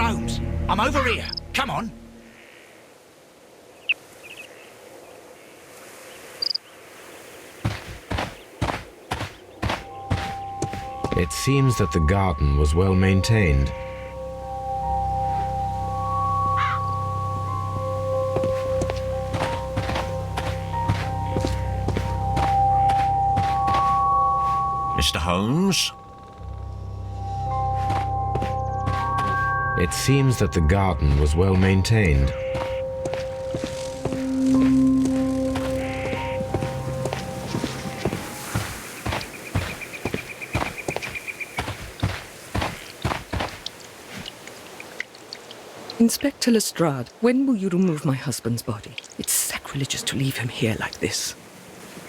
Holmes, I'm over here. Come on. It seems that the garden was well maintained. Mr. Holmes? It seems that the garden was well maintained. Inspector Lestrade, when will you remove my husband's body? It's sacrilegious to leave him here like this.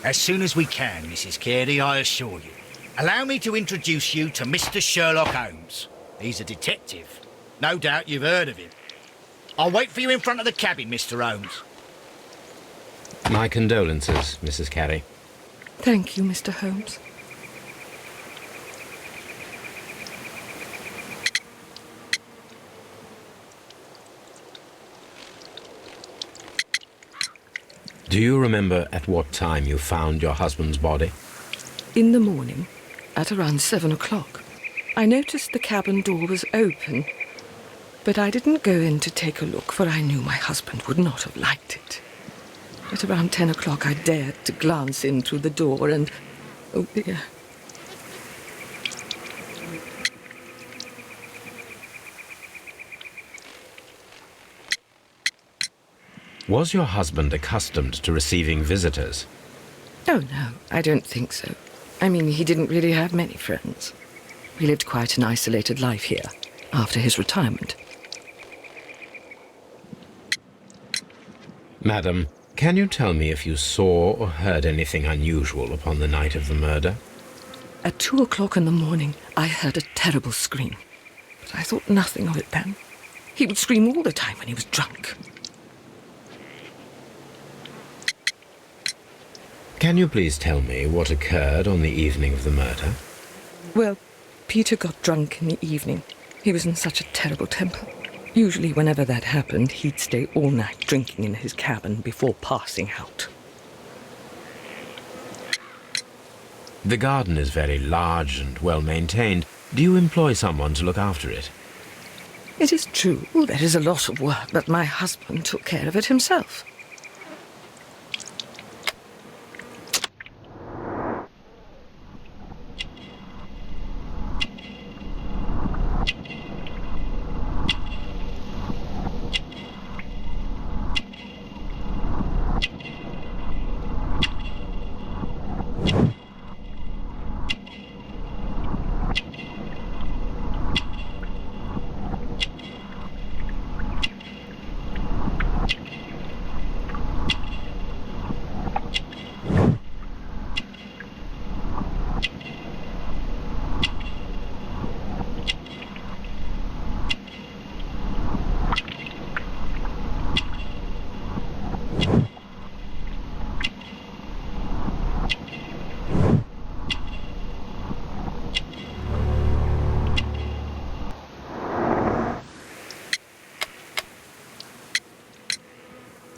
As soon as we can, Mrs. Carey, I assure you. Allow me to introduce you to Mr. Sherlock Holmes. He's a detective. No doubt you've heard of him. I'll wait for you in front of the cabin, Mr. Holmes. My condolences, Mrs. Carey. Thank you, Mr. Holmes. Do you remember at what time you found your husband's body? In the morning, at around 7 o'clock, I noticed the cabin door was open, but I didn't go in to take a look, for I knew my husband would not have liked it. At around 10 o'clock, I dared to glance in through the door and... oh dear. Was your husband accustomed to receiving visitors? Oh, no, I don't think so. I mean, he didn't really have many friends. He lived quite an isolated life here, after his retirement. Madam, can you tell me if you saw or heard anything unusual upon the night of the murder? At 2 o'clock in the morning, I heard a terrible scream, but I thought nothing of it then. He would scream all the time when he was drunk. Can you please tell me what occurred on the evening of the murder? Well, Peter got drunk in the evening. He was in such a terrible temper. Usually whenever that happened, he'd stay all night drinking in his cabin before passing out. The garden is very large and well maintained. Do you employ someone to look after it? It is true, there is a lot of work, but my husband took care of it himself.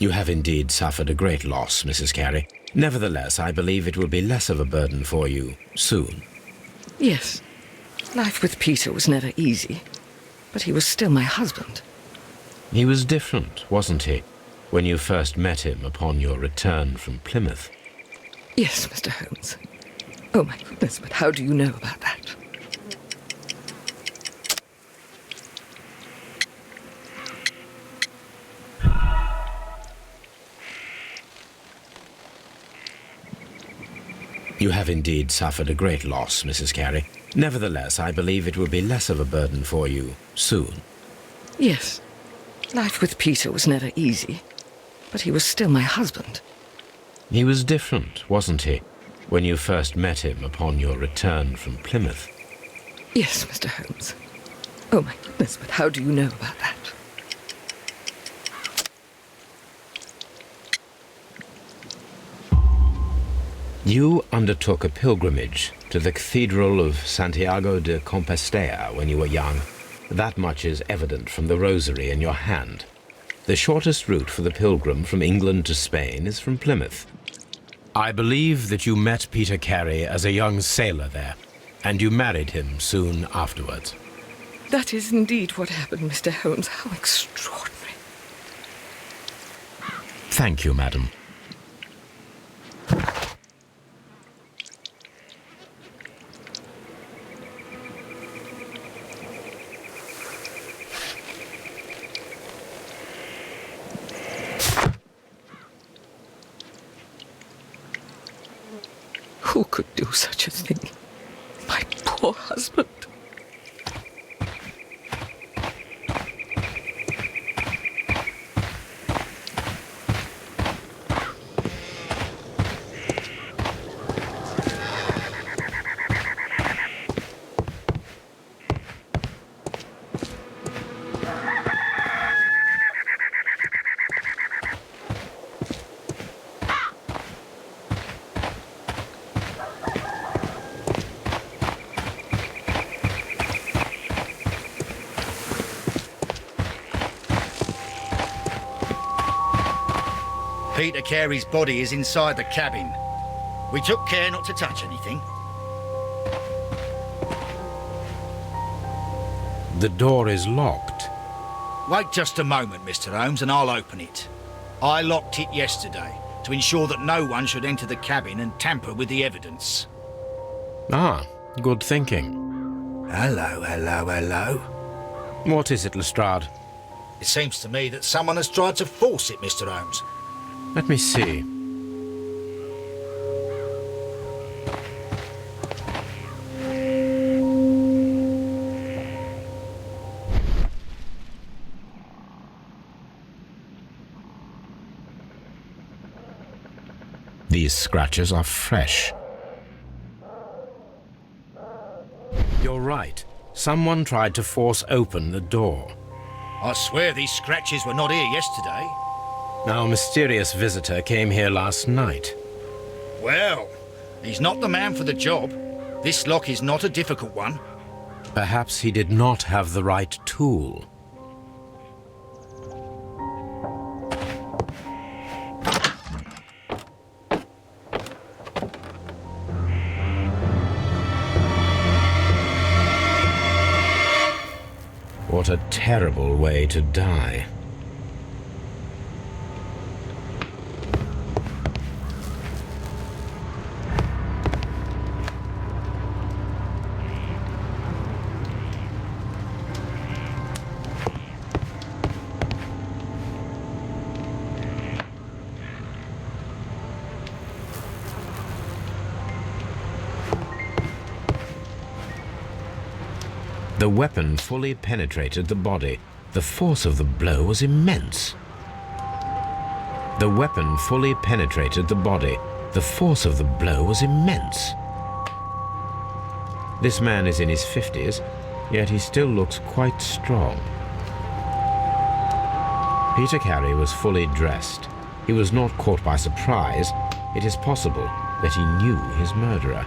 You have indeed suffered a great loss, Mrs. Carey. Nevertheless, I believe it will be less of a burden for you soon. Yes. Life with Peter was never easy, but he was still my husband. He was different, wasn't he, when you first met him upon your return from Plymouth? Yes, Mr. Holmes. Oh, my goodness, but how do you know about that? You have indeed suffered a great loss, Mrs. Carey. Nevertheless, I believe it will be less of a burden for you soon. Yes. Life with Peter was never easy, but he was still my husband. He was different, wasn't he, when you first met him upon your return from Plymouth? Yes, Mr. Holmes. Oh, my goodness, but how do you know about that? You undertook a pilgrimage to the Cathedral of Santiago de Compostela when you were young. That much is evident from the rosary in your hand. The shortest route for the pilgrim from England to Spain is from Plymouth. I believe that you met Peter Carey as a young sailor there, and you married him soon afterwards. That is indeed what happened, Mr. Holmes. How extraordinary. Thank you, madam. Who could do such a thing? My poor husband. Peter Carey's body is inside the cabin. We took care not to touch anything. The door is locked. Wait just a moment, Mr. Holmes, and I'll open it. I locked it yesterday to ensure that no one should enter the cabin and tamper with the evidence. Ah, good thinking. Hello, hello, hello. What is it, Lestrade? It seems to me that someone has tried to force it, Mr. Holmes. Let me see. These scratches are fresh. You're right. Someone tried to force open the door. I swear these scratches were not here yesterday. Our mysterious visitor came here last night. Well, he's not the man for the job. This lock is not a difficult one. Perhaps he did not have the right tool. What a terrible way to die. The weapon fully penetrated the body. The force of the blow was immense. The weapon fully penetrated the body. The force of the blow was immense. This man is in his 50s, yet he still looks quite strong. Peter Carey was fully dressed. He was not caught by surprise. It is possible that he knew his murderer.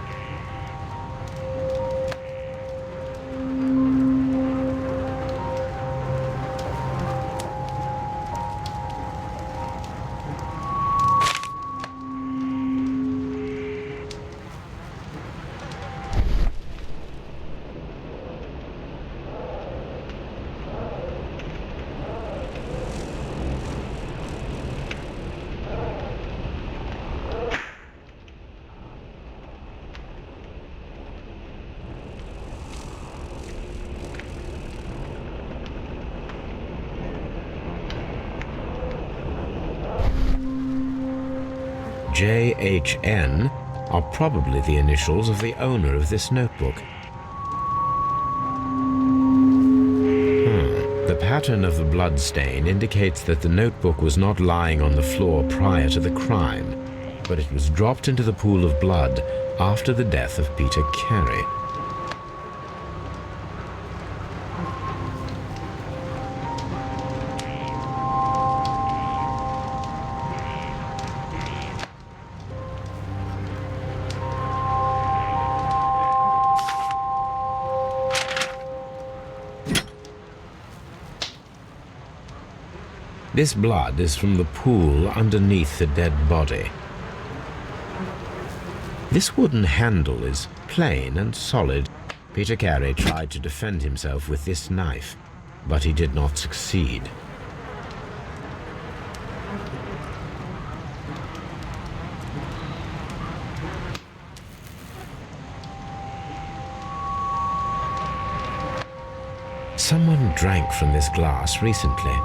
JHN are probably the initials of the owner of this notebook. The pattern of the blood stain indicates that the notebook was not lying on the floor prior to the crime, but it was dropped into the pool of blood after the death of Peter Carey. This blood is from the pool underneath the dead body. This wooden handle is plain and solid. Peter Carey tried to defend himself with this knife, but he did not succeed. Someone drank from this glass recently.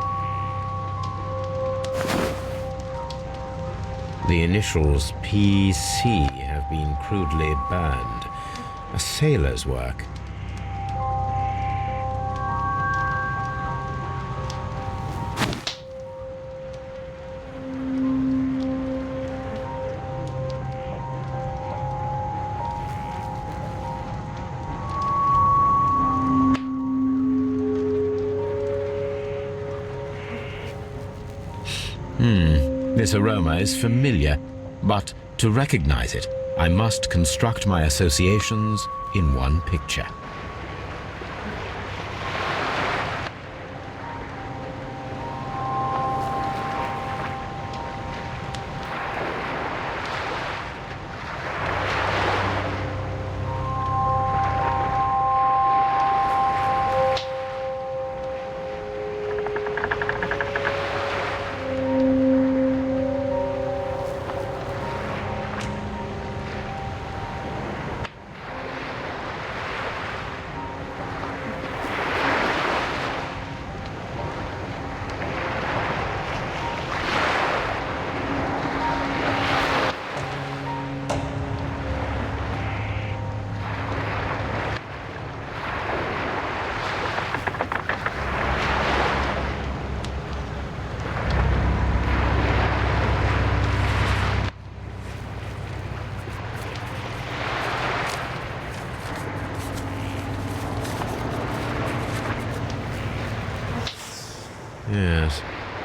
The initials PC have been crudely burned. A sailor's work. This aroma is familiar, but to recognize it, I must construct my associations in one picture. Yes,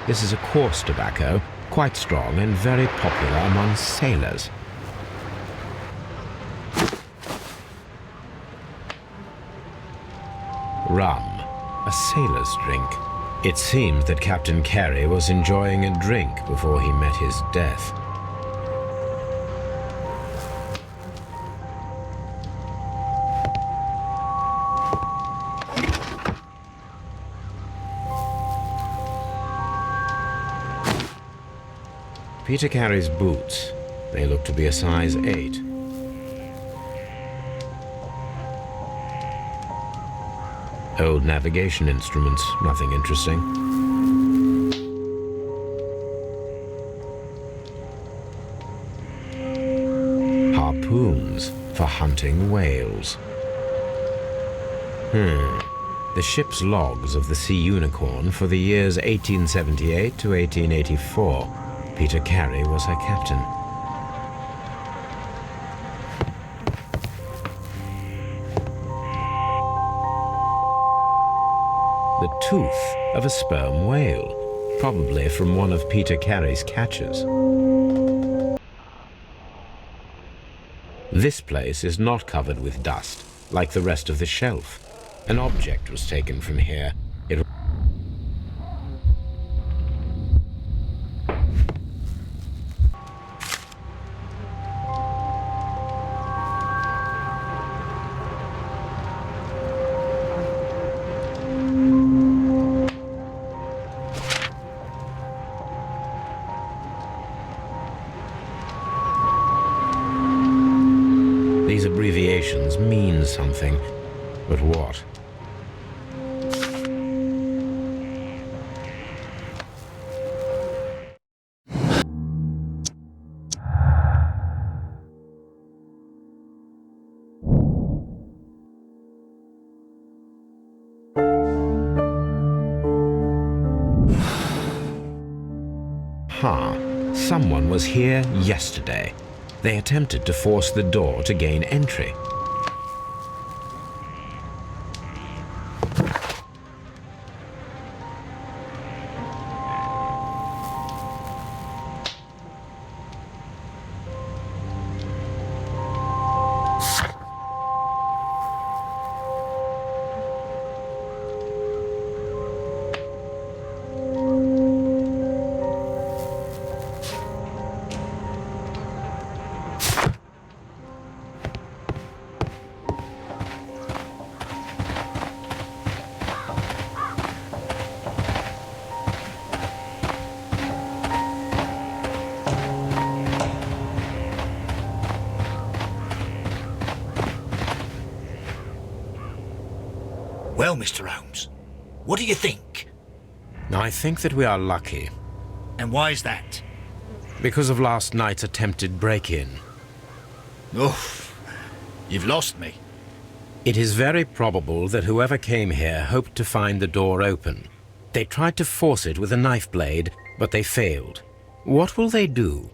this is a coarse tobacco, quite strong and very popular among sailors. Rum, a sailor's drink. It seems that Captain Carey was enjoying a drink before he met his death. Peter Carey's boots. They look to be a size 8. Old navigation instruments, nothing interesting. Harpoons for hunting whales. The ship's logs of the Sea Unicorn for the years 1878 to 1884. Peter Carey was her captain. The tooth of a sperm whale, probably from one of Peter Carey's catches. This place is not covered with dust, like the rest of the shelf. An object was taken from here. It These abbreviations mean something, but what? Someone was here yesterday. They attempted to force the door to gain entry. Well, Mr. Holmes, what do you think? I think that we are lucky And why is that? because of last night's attempted break-in. Oof, you've lost me. It is very probable that whoever came here hoped to find the door open. They tried to force it with a knife blade, but they failed. What will they do?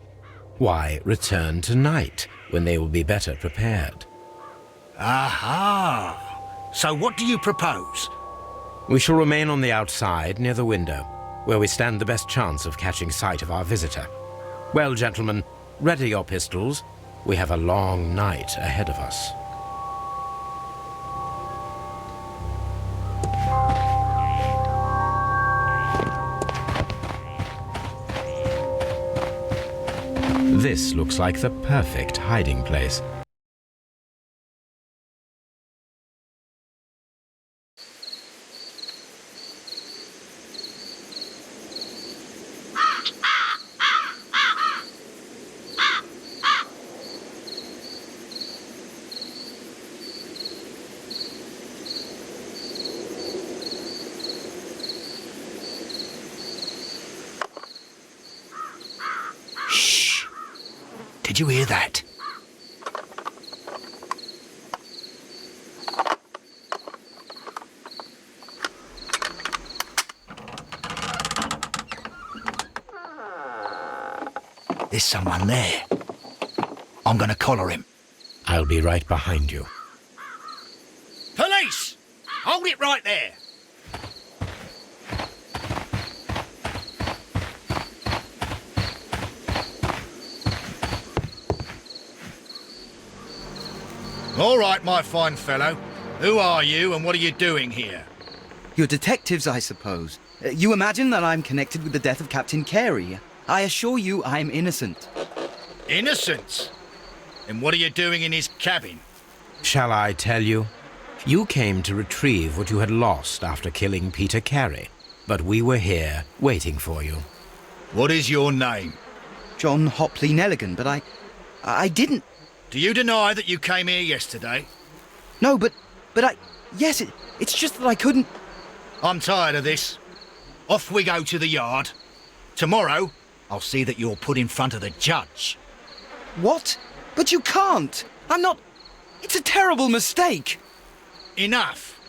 Why, return tonight, when they will be better prepared. Aha! So what do you propose? We shall remain on the outside, near the window, where we stand the best chance of catching sight of our visitor. Well, gentlemen, ready your pistols. We have a long night ahead of us. This looks like the perfect hiding place. Shh! Did you hear that? There's someone there. I'm gonna collar him. I'll be right behind you. Police! Hold it right there! All right, my fine fellow. Who are you and what are you doing here? You're detectives, I suppose. You imagine that I'm connected with the death of Captain Carey. I assure you I'm innocent. Innocent? And what are you doing in his cabin? Shall I tell you? You came to retrieve what you had lost after killing Peter Carey, but we were here waiting for you. What is your name? John Hopley Nelligan, but I didn't... Do you deny that you came here yesterday? No, but yes, it's just that I couldn't... I'm tired of this. Off we go to the yard. Tomorrow, I'll see that you're put in front of the judge. What? But you can't! I'm not... It's a terrible mistake! Enough.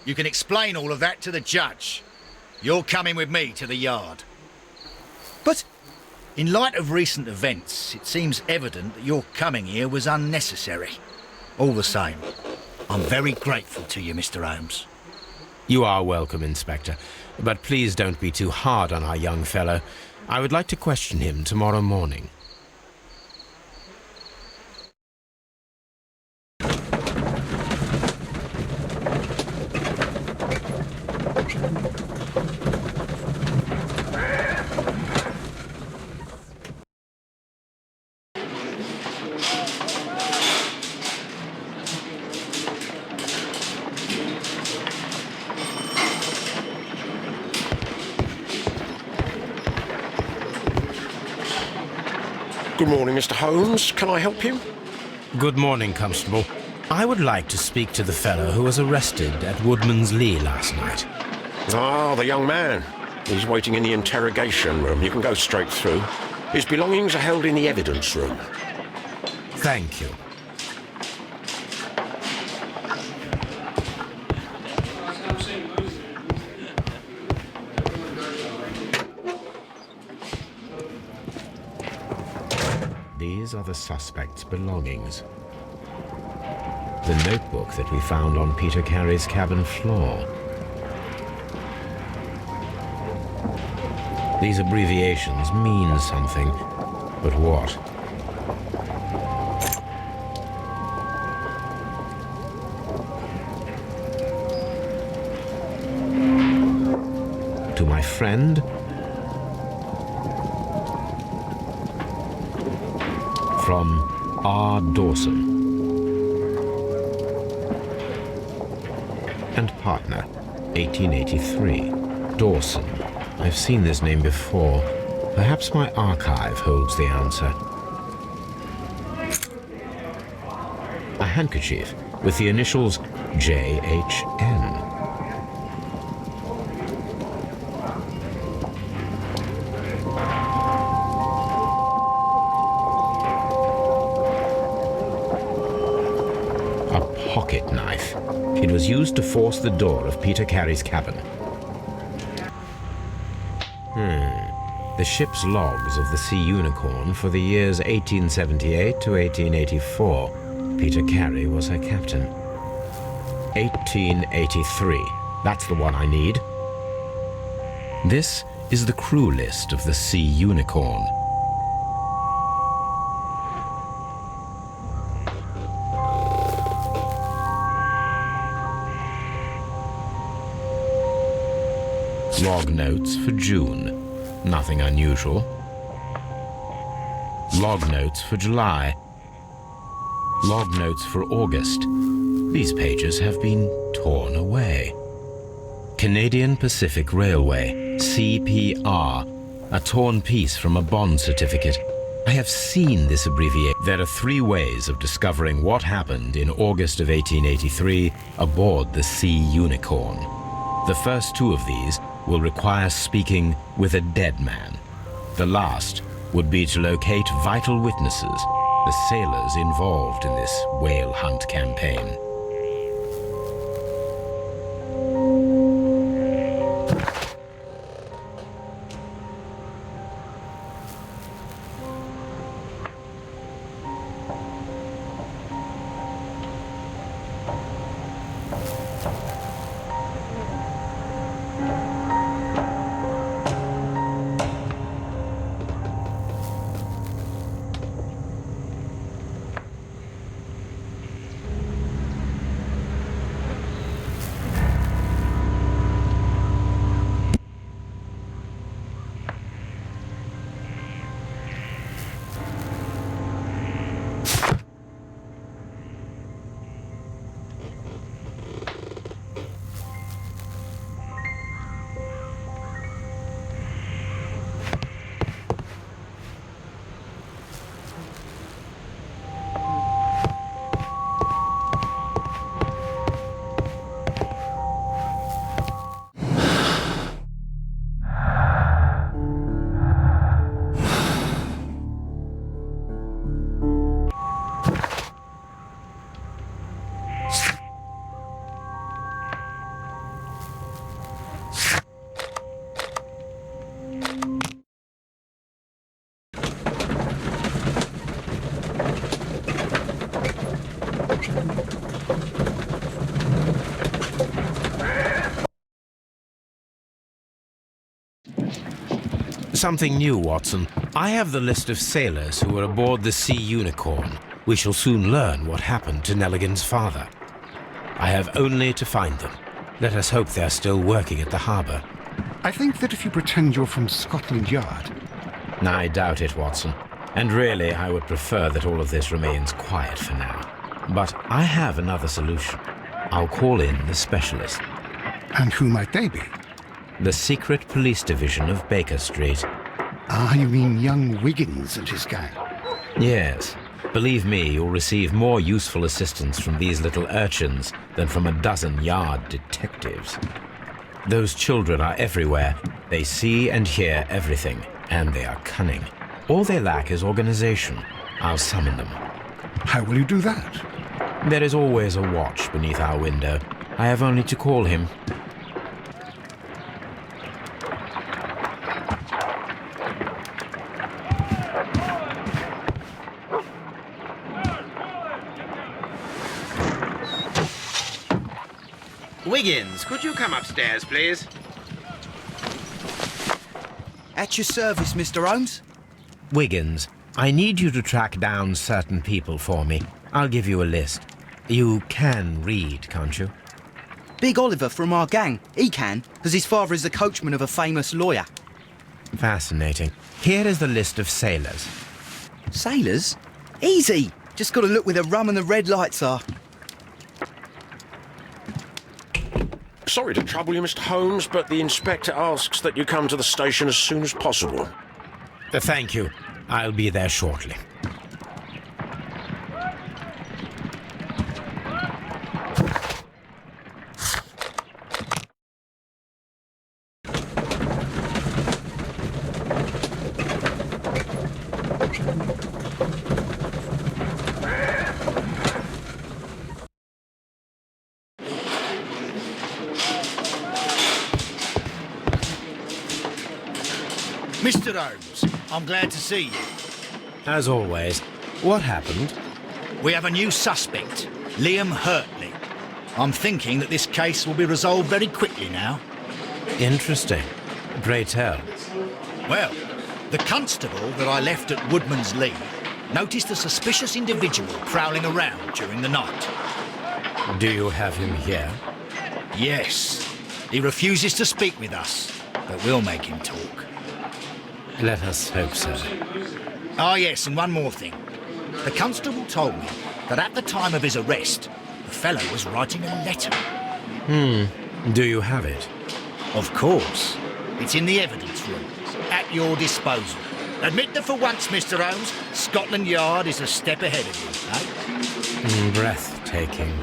You can explain all of that to the judge. You're coming with me to the yard. But... In light of recent events, it seems evident that your coming here was unnecessary. All the same, I'm very grateful to you, Mr. Holmes. You are welcome, Inspector, but please don't be too hard on our young fellow. I would like to question him tomorrow morning. Good morning, Mr. Holmes. Can I help you? Good morning, Constable. I would like to speak to the fellow who was arrested at Woodman's Lee last night. Ah, the young man. He's waiting in the interrogation room. You can go straight through. His belongings are held in the evidence room. Thank you. These are the suspect's belongings. The notebook that we found on Peter Carey's cabin floor. These abbreviations mean something, but what? To my friend? From R. Dawson. And partner, 1883. Dawson. I've seen this name before. Perhaps my archive holds the answer. A handkerchief with the initials J.H.N. was used to force the door of Peter Carey's cabin. The ship's logs of the Sea Unicorn for the years 1878 to 1884. Peter Carey was her captain. 1883. That's the one I need. This is the crew list of the Sea Unicorn. Log notes for June. Nothing unusual. Log notes for July. Log notes for August. These pages have been torn away. Canadian Pacific Railway, CPR, a torn piece from a bond certificate. I have seen this abbreviation. There are 3 ways of discovering what happened in August of 1883 aboard the Sea Unicorn. The first 2 of these will require speaking with a dead man. The last would be to locate vital witnesses, the sailors involved in this whale hunt campaign. Something new, Watson. I have the list of sailors who were aboard the Sea Unicorn. We shall soon learn what happened to Nelligan's father. I have only to find them. Let us hope they're still working at the harbour. I think that if you pretend you're from Scotland Yard... I doubt it, Watson. And really, I would prefer that all of this remains quiet for now. But I have another solution. I'll call in the specialist. And who might they be? The secret police division of Baker Street. Ah, you mean young Wiggins and his gang? Yes. Believe me, you'll receive more useful assistance from these little urchins than from a dozen yard detectives. Those children are everywhere. They see and hear everything, and they are cunning. All they lack is organization. I'll summon them. How will you do that? There is always a watch beneath our window. I have only to call him. Wiggins, could you come upstairs, please? At your service, Mr. Holmes. Wiggins, I need you to track down certain people for me. I'll give you a list. You can read, can't you? Big Oliver from our gang. He can, because his father is the coachman of a famous lawyer. Fascinating. Here is the list of sailors. Sailors? Easy. Just got to look where the rum and the red lights are. Sorry to trouble you, Mr. Holmes, but the inspector asks that you come to the station as soon as possible. Thank you. I'll be there shortly. Mr. Holmes, I'm glad to see you. As always, what happened? We have a new suspect, Liam Hurtley. I'm thinking that this case will be resolved very quickly now. Interesting. Pray tell. Well, the constable that I left at Woodman's Lee noticed a suspicious individual prowling around during the night. Do you have him here? Yes. He refuses to speak with us, but we'll make him talk. Let us hope so. Ah, yes, and one more thing. The constable told me that at the time of his arrest, the fellow was writing a letter. Do you have it? Of course. It's in the evidence room, at your disposal. Admit that for once, Mr. Holmes, Scotland Yard is a step ahead of you, eh? Breathtaking.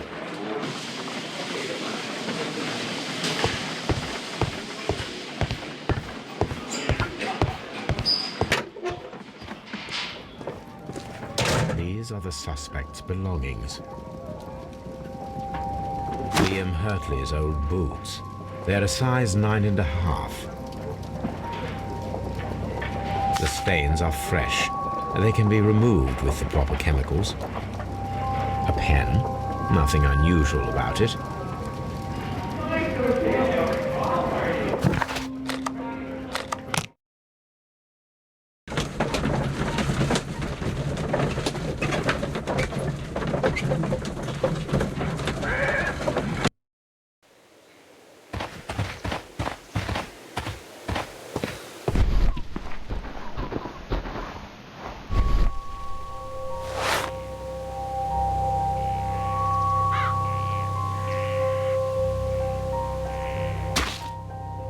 These are the suspect's belongings. Liam Hurtley's old boots. They're a size 9.5. The stains are fresh. They can be removed with the proper chemicals. A pen. Nothing unusual about it.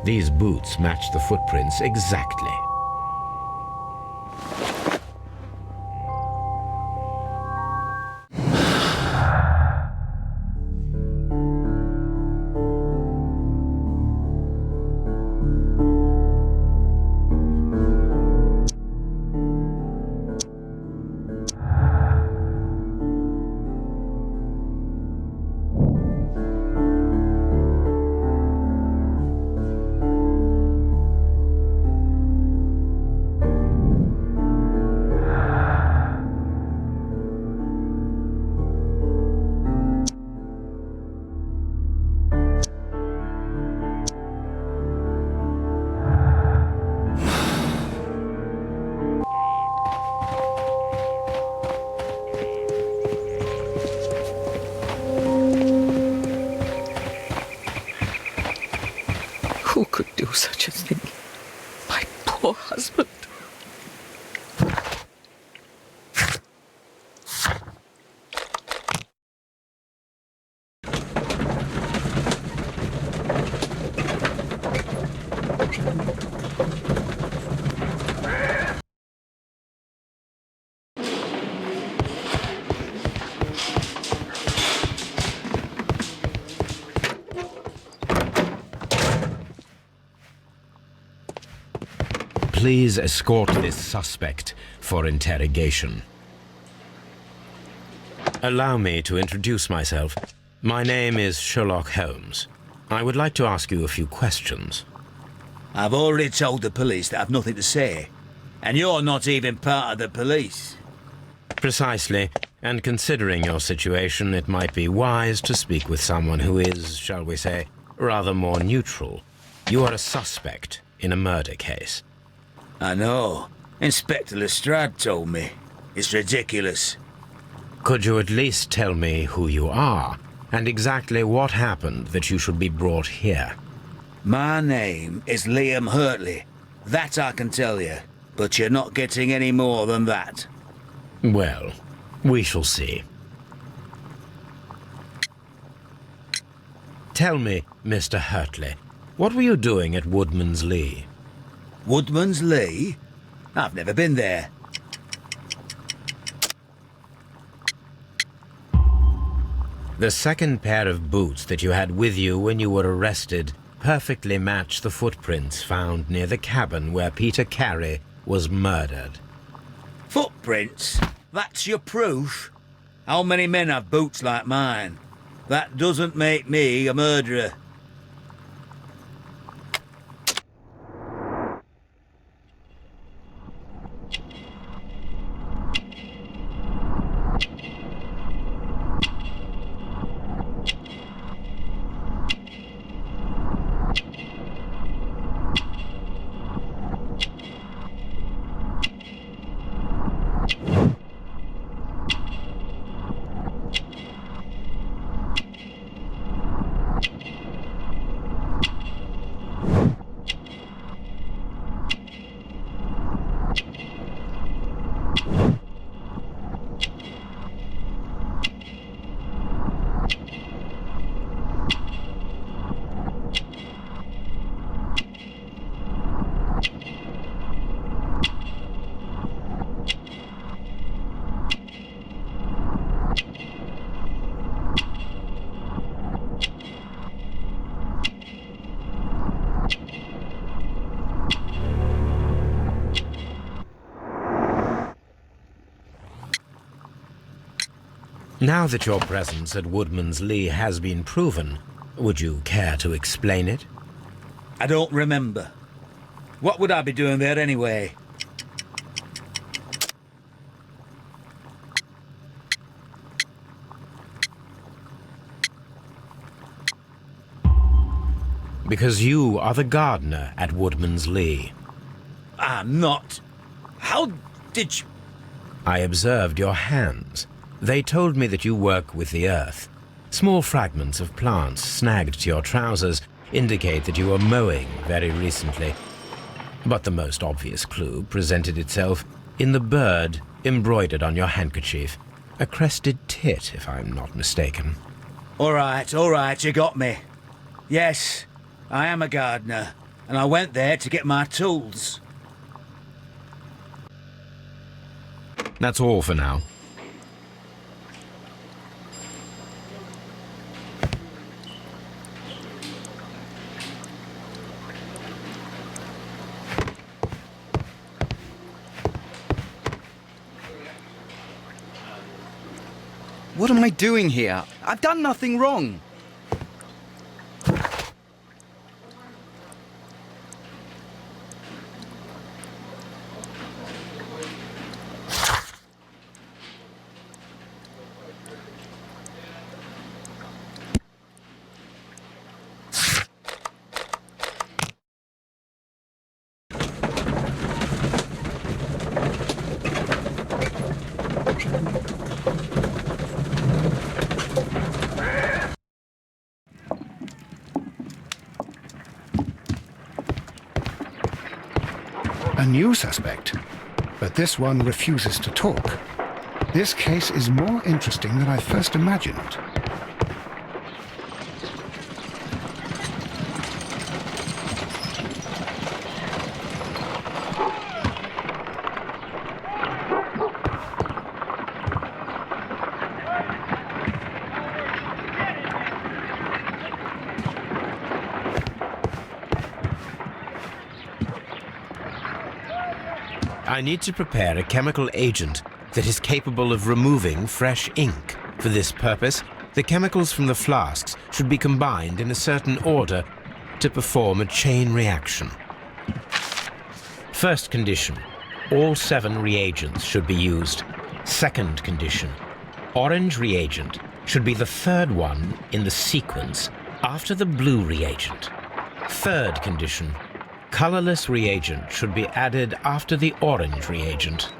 These boots match the footprints exactly. Who could do such a thing? My poor husband. Please escort this suspect for interrogation. Allow me to introduce myself. My name is Sherlock Holmes. I would like to ask you a few questions. I've already told the police that I've nothing to say. And you're not even part of the police. Precisely, and considering your situation, it might be wise to speak with someone who is, shall we say, rather more neutral. You are a suspect in a murder case. I know. Inspector Lestrade told me. It's ridiculous. Could you at least tell me who you are, and exactly what happened that you should be brought here? My name is Liam Hurtley. That I can tell you. But you're not getting any more than that. Well, we shall see. Tell me, Mr. Hurtley, what were you doing at Woodman's Lee? Woodman's Lee? I've never been there. The second pair of boots that you had with you when you were arrested perfectly match the footprints found near the cabin where Peter Carey was murdered. Footprints? That's your proof? How many men have boots like mine? That doesn't make me a murderer. Now that your presence at Woodman's Lee has been proven, would you care to explain it? I don't remember. What would I be doing there anyway? Because you are the gardener at Woodman's Lee. I'm not. How did you... I observed your hands. They told me that you work with the earth. Small fragments of plants snagged to your trousers indicate that you were mowing very recently. But the most obvious clue presented itself in the bird embroidered on your handkerchief. A crested tit, if I'm not mistaken. All right, you got me. Yes, I am a gardener, and I went there to get my tools. That's all for now. What am I doing here? I've done nothing wrong. A new suspect, but this one refuses to talk. This case is more interesting than I first imagined. I need to prepare a chemical agent that is capable of removing fresh ink. For this purpose, the chemicals from the flasks should be combined in a certain order to perform a chain reaction. First condition, all 7 reagents should be used. Second condition, orange reagent should be the third one in the sequence after the blue reagent. Third condition, colorless reagent should be added after the orange reagent.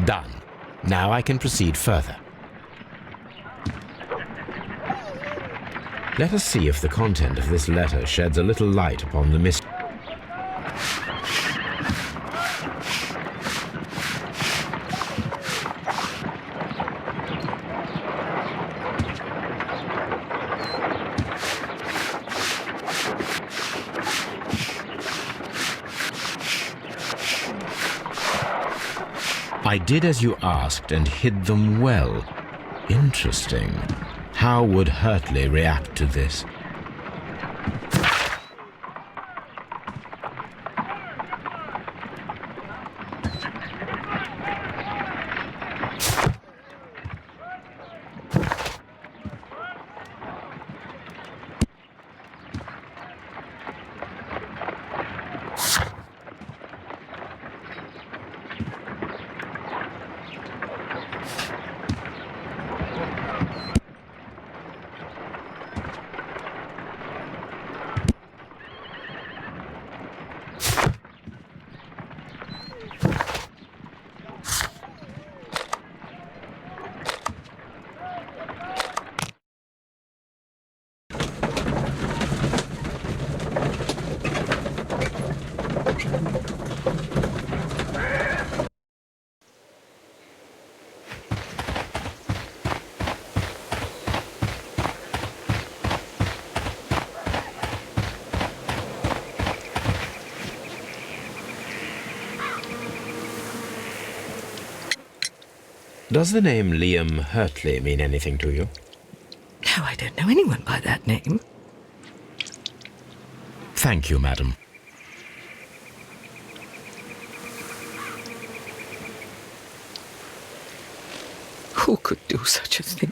Done. Now I can proceed further. Let us see if the content of this letter sheds a little light upon the mystery. I did as you asked and hid them well. Interesting. How would Hurtley react to this? Does the name Liam Hurtley mean anything to you? No, I don't know anyone by that name. Thank you, madam. Who could do such a thing?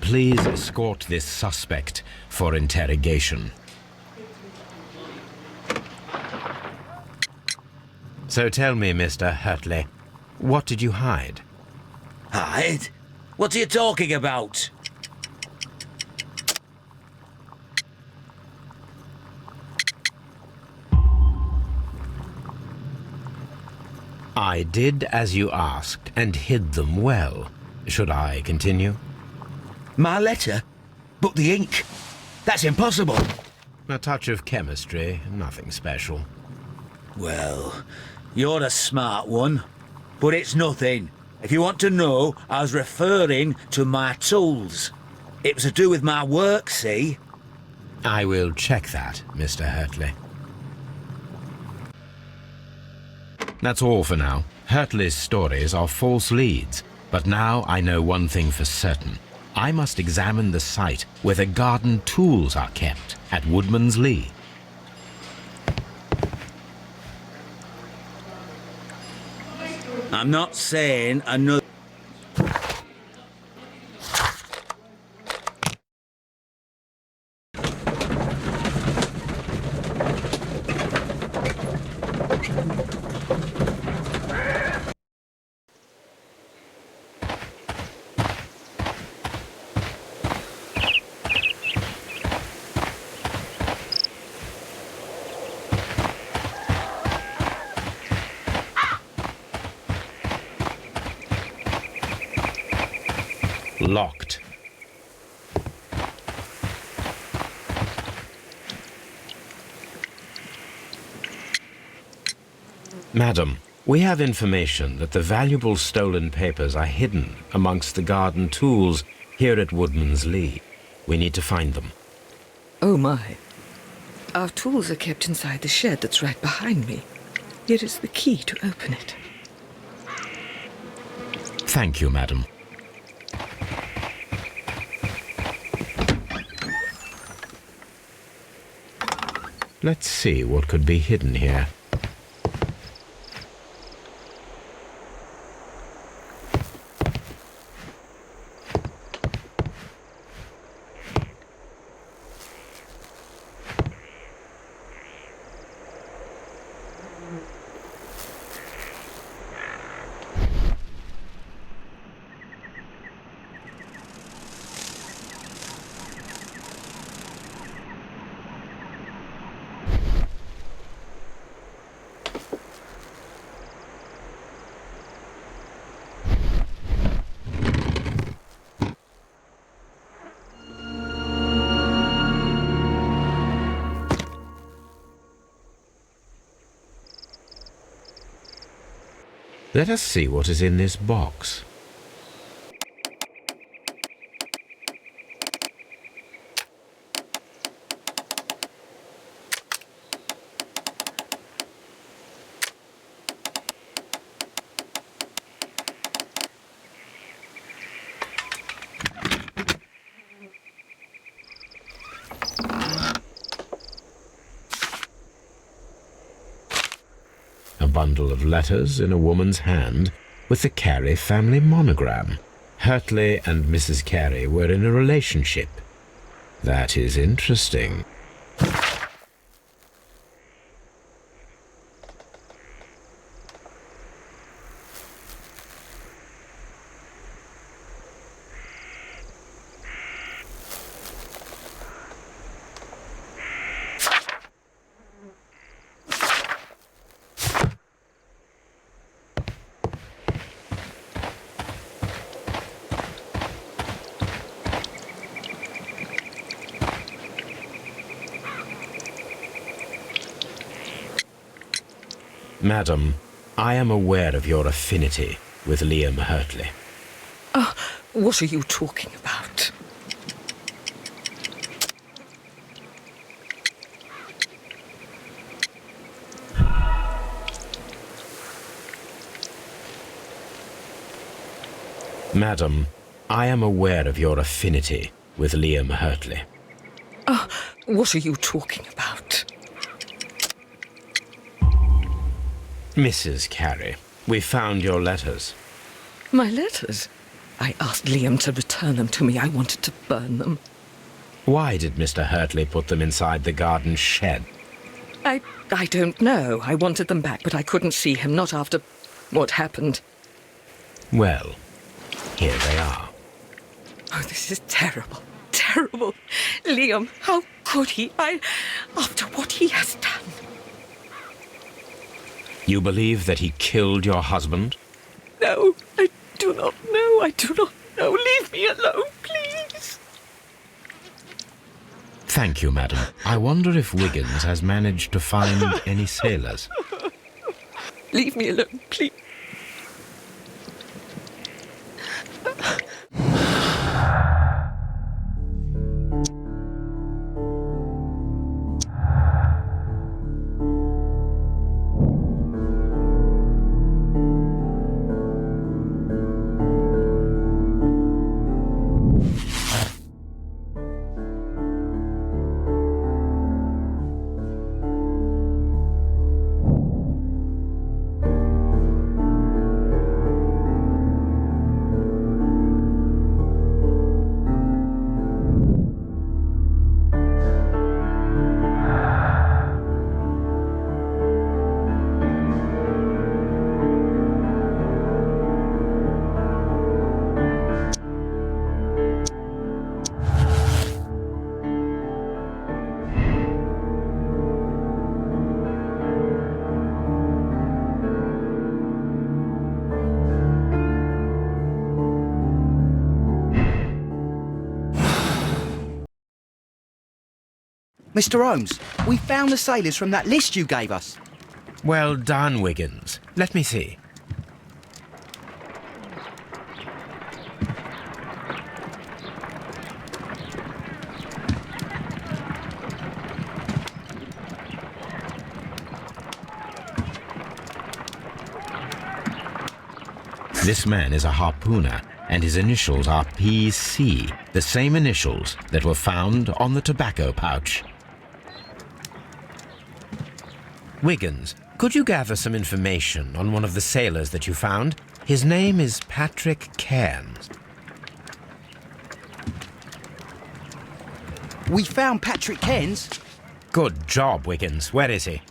Please escort this suspect for interrogation. So tell me, Mr. Hurtley, what did you hide? Hide? What are you talking about? I did as you asked and hid them well. Should I continue? My letter? But the ink? That's impossible. A touch of chemistry, nothing special. Well, you're a smart one. But it's nothing. If you want to know, I was referring to my tools. It was to do with my work, see? I will check that, Mr. Hurtley. That's all for now. Hurtley's stories are false leads, but now I know one thing for certain. I must examine the site where the garden tools are kept at Woodman's Lee. I'm not saying another... Locked. Madam, we have information that the valuable stolen papers are hidden amongst the garden tools here at Woodman's Lee. We need to find them. Oh my. Our tools are kept inside the shed that's right behind me. Here is the key to open it. Thank you, madam. Let's see what could be hidden here. Let us see what is in this box. A bundle of letters in a woman's hand with the Carey family monogram. Hurtley and Mrs. Carey were in a relationship. That is interesting. Madam, I am aware of your affinity with Liam Hurtley. What are you talking about? Madam, I am aware of your affinity with Liam Hurtley. What are you talking about? Mrs. Carey, we found your letters. My letters? I asked Liam to return them to me. I wanted to burn them. Why did Mr. Hurtley put them inside the garden shed? I don't know. I wanted them back, but I couldn't see him, not after what happened. Well, here they are. Oh, this is terrible. Terrible. Liam, how could he? After what he has done. You believe that he killed your husband? No, I do not know. I do not know. Leave me alone, please. Thank you, madam. I wonder if Wiggins has managed to find any sailors. Leave me alone, please. Mr. Holmes, we found the sailors from that list you gave us. Well done, Wiggins. Let me see. This man is a harpooner, and his initials are PC, the same initials that were found on the tobacco pouch. Wiggins, could you gather some information on one of the sailors that you found? His name is Patrick Cairns. We found Patrick Cairns. Good job, Wiggins. Where is he?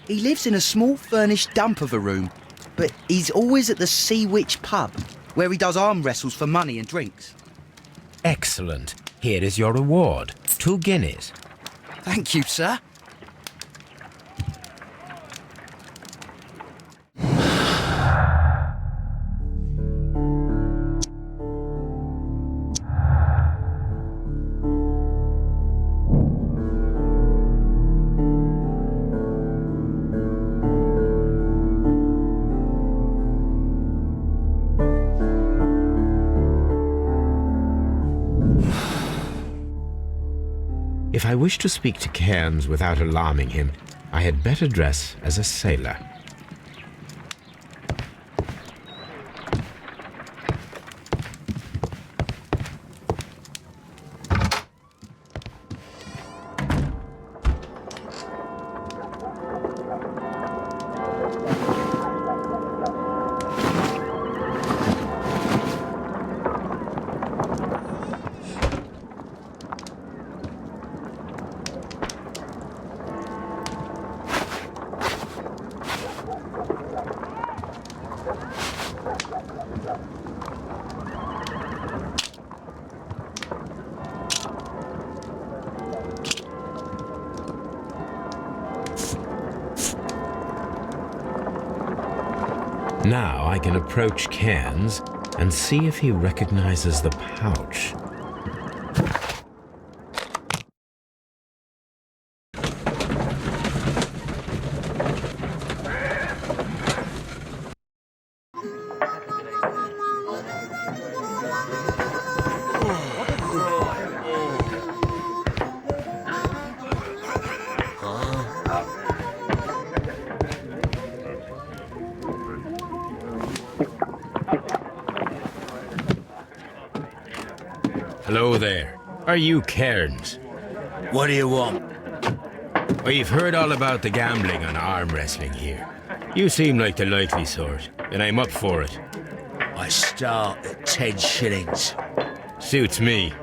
He lives in a small furnished dump of a room, but he's always at the Sea Witch pub, where he does arm wrestles for money and drinks. Excellent. Here is your reward. 2 guineas. Thank you, sir. If I wish to speak to Cairns without alarming him, I had better dress as a sailor. Now I can approach Cairns and see if he recognizes the pouch. Hello there. Are you Cairns? What do you want? We've heard all about the gambling and arm wrestling here. You seem like the likely sort, and I'm up for it. I start at 10 shillings. Suits me.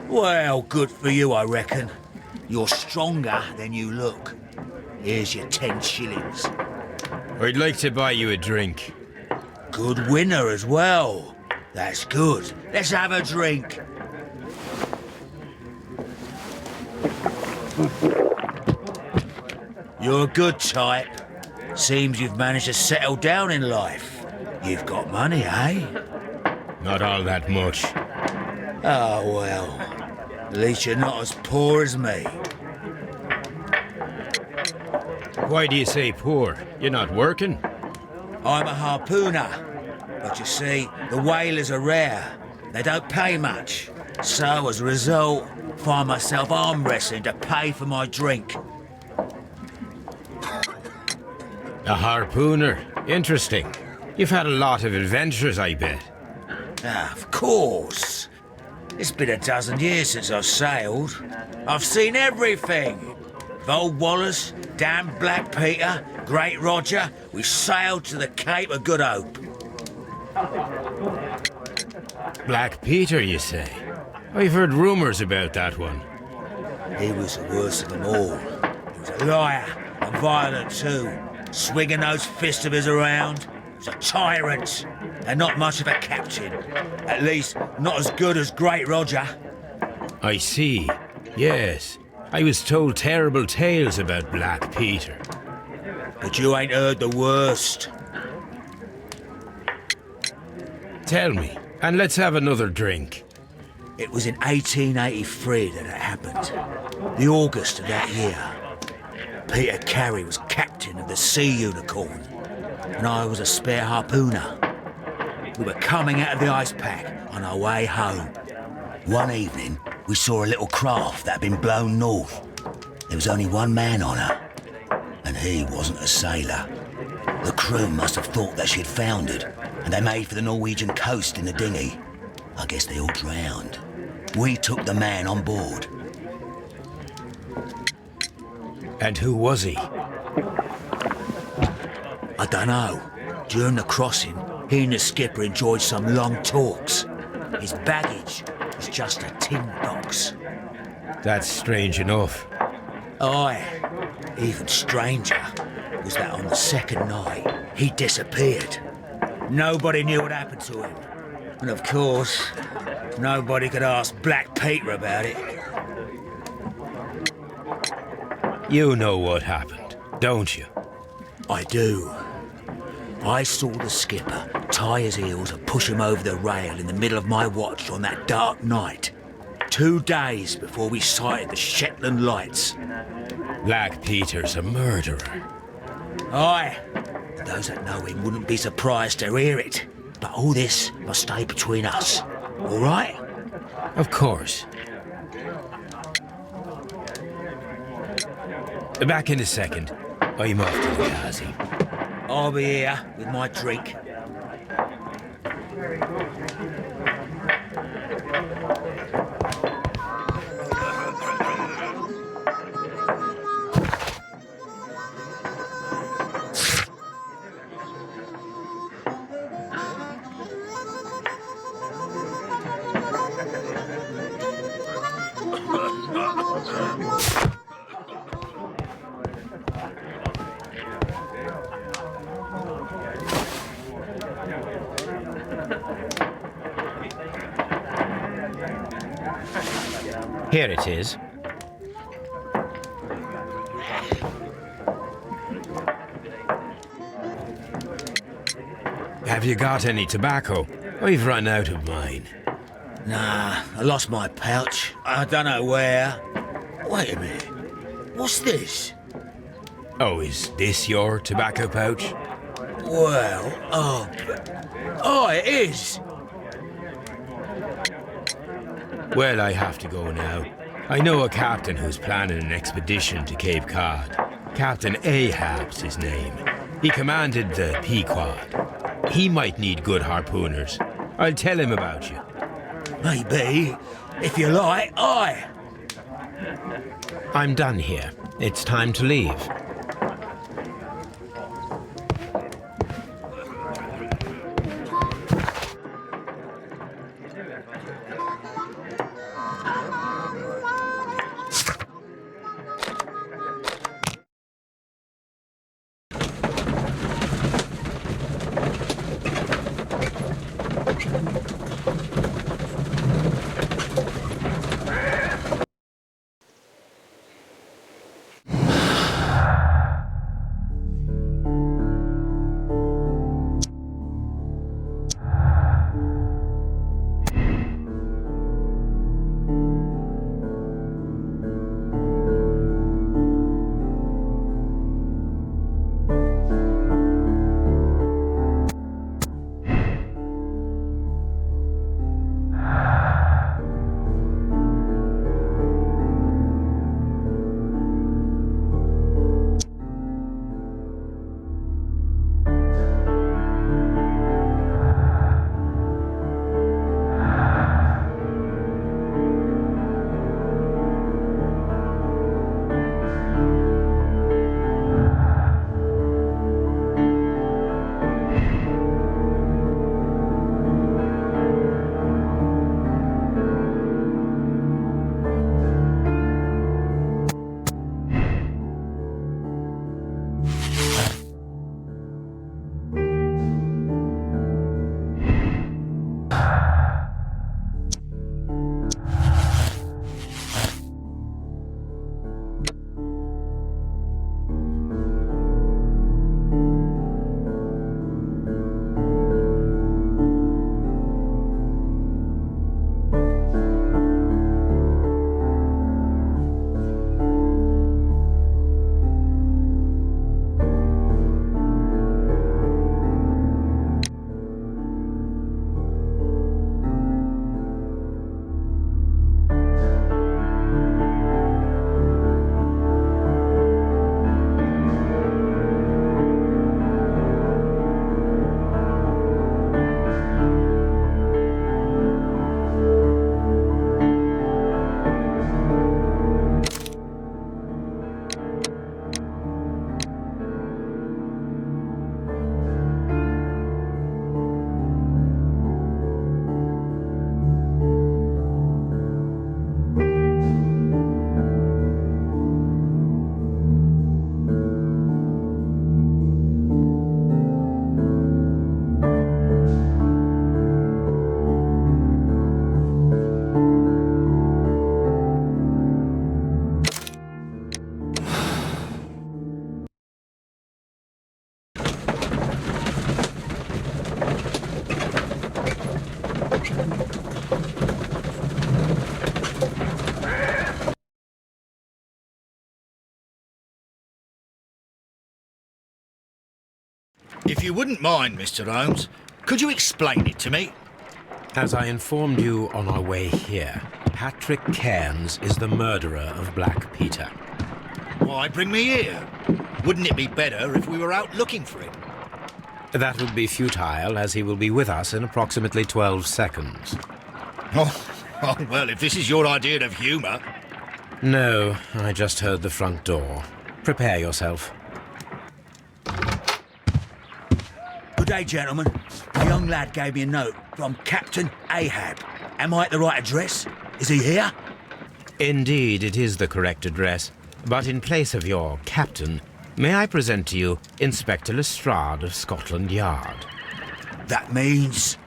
Well, good for you, I reckon. You're stronger than you look. Here's your 10 shillings. I'd like to buy you a drink. Good winner as well. That's good. Let's have a drink. You're a good type. Seems you've managed to settle down in life. You've got money, eh? Not all that much. Oh, well. At least you're not as poor as me. Why do you say poor? You're not working? I'm a harpooner. But you see, the whalers are rare. They don't pay much. So, as a result, find myself arm wrestling to pay for my drink. A harpooner? Interesting. You've had a lot of adventures, I bet. Ah, of course. It's been a dozen years since I've sailed. I've seen everything. With old Wallace, damn Black Peter, Great Roger, we sailed to the Cape of Good Hope. Black Peter, you say? I've heard rumours about that one. He was the worst of them all. He was a liar and violent too, swinging those fists of his around. He was a tyrant, and not much of a captain. At least, not as good as Great Roger. I see. Yes. I was told terrible tales about Black Peter. But you ain't heard the worst. Tell me, and let's have another drink. It was in 1883 that it happened. The August of that year. Peter Carey was captain of the Sea Unicorn, and I was a spare harpooner. We were coming out of the ice pack on our way home. One evening, we saw a little craft that had been blown north. There was only one man on her, and he wasn't a sailor. The crew must have thought that she'd foundered, and they made for the Norwegian coast in the dinghy. I guess they all drowned. We took the man on board. And who was he? I don't know. During the crossing, he and the skipper enjoyed some long talks. His baggage was just a tin box. That's strange enough. Aye, even stranger was that on the second night, he disappeared. Nobody knew what happened to him. And of course, nobody could ask Black Peter about it. You know what happened, don't you? I do. I saw the skipper tie his heels and push him over the rail in the middle of my watch on that dark night. 2 days before we sighted the Shetland lights. Black Peter's a murderer. Aye. Those that know him wouldn't be surprised to hear it. But all this must stay between us. All right? Of course. Back in a second. I'm off to the Ghazi. I'll be here with my drink. Here it is. Have you got any tobacco? I've run out of mine. Nah, I lost my pouch. I don't know where. Wait a minute. What's this? Oh, is this your tobacco pouch? Well, oh, it is. Well, I have to go now. I know a captain who's planning an expedition to Cape Cod. Captain Ahab's his name. He commanded the Pequod. He might need good harpooners. I'll tell him about you. Maybe. If you like, aye. I'm done here. It's time to leave. If you wouldn't mind, Mr. Holmes, could you explain it to me? As I informed you on our way here, Patrick Cairns is the murderer of Black Peter. Why bring me here? Wouldn't it be better if we were out looking for him? That would be futile, as he will be with us in approximately 12 seconds. Oh, well, if this is your idea of humour... No, I just heard the front door. Prepare yourself. Good day, gentlemen. A young lad gave me a note from Captain Ahab. Am I at the right address? Is he here? Indeed, it is the correct address. But in place of your captain, may I present to you Inspector Lestrade of Scotland Yard? That means...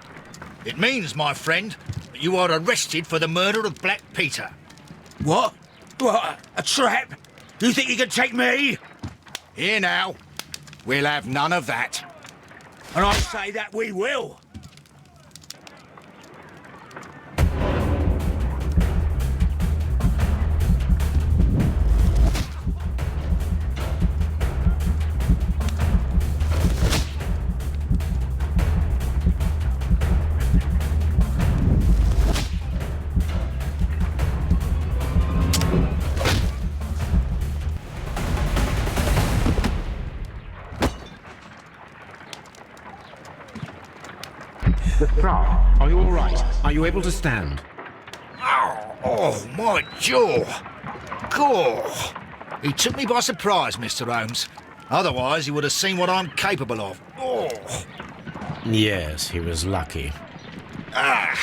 It means, my friend, that you are arrested for the murder of Black Peter. What? What? A trap? Do you think you can take me? Here now. We'll have none of that. And I say that we will. Lestrade, are you all right? Are you able to stand? Oh, my jaw. Gore. He took me by surprise, Mr. Holmes. Otherwise, he would have seen what I'm capable of. Oh. Yes, he was lucky. Yeah,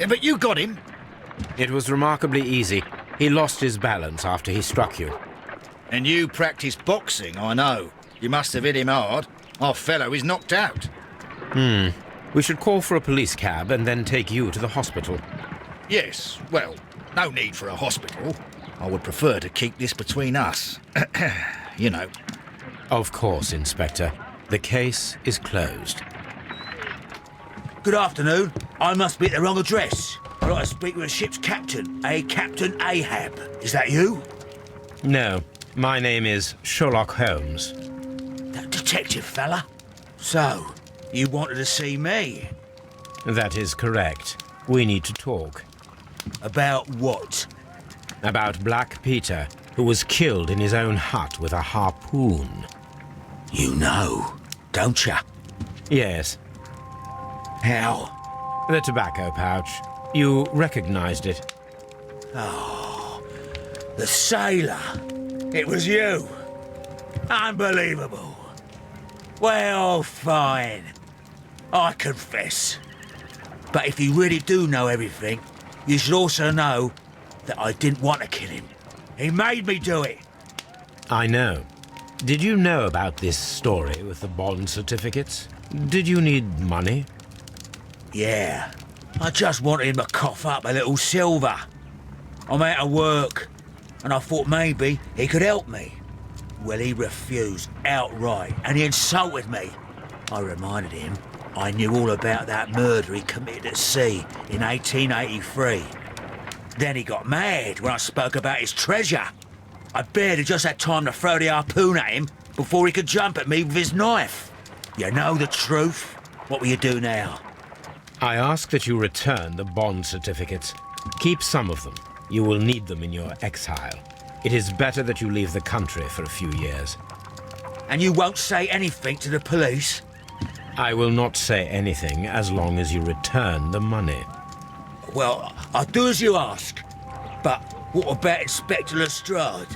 but you got him. It was remarkably easy. He lost his balance after he struck you. And you practice boxing, I know. You must have hit him hard. Our fellow is knocked out. We should call for a police cab and then take you to the hospital. Yes, well, no need for a hospital. I would prefer to keep this between us. You know. Of course, Inspector. The case is closed. Good afternoon. I must be at the wrong address. I'd like to speak with a ship's captain, a Captain Ahab. Is that you? No, my name is Sherlock Holmes. That detective fella? So, you wanted to see me? That is correct. We need to talk. About what? About Black Peter, who was killed in his own hut with a harpoon. You know, don't you? Yes, How? the tobacco pouch. You recognized it. The sailor. It was you. Unbelievable. Well, fine. I confess. But if you really do know everything, you should also know that I didn't want to kill him. He made me do it. I know. Did you know about this story with the bond certificates? Did you need money? Yeah. I just wanted him to cough up a little silver. I'm out of work, and I thought maybe he could help me. Well, he refused outright, and he insulted me. I reminded him I knew all about that murder he committed at sea in 1883. Then he got mad when I spoke about his treasure. I barely just had time to throw the harpoon at him before he could jump at me with his knife. You know the truth. What will you do now? I ask that you return the bond certificates. Keep some of them. You will need them in your exile. It is better that you leave the country for a few years. And you won't say anything to the police? I will not say anything as long as you return the money. Well, I'll do as you ask. But what about Inspector Lestrade?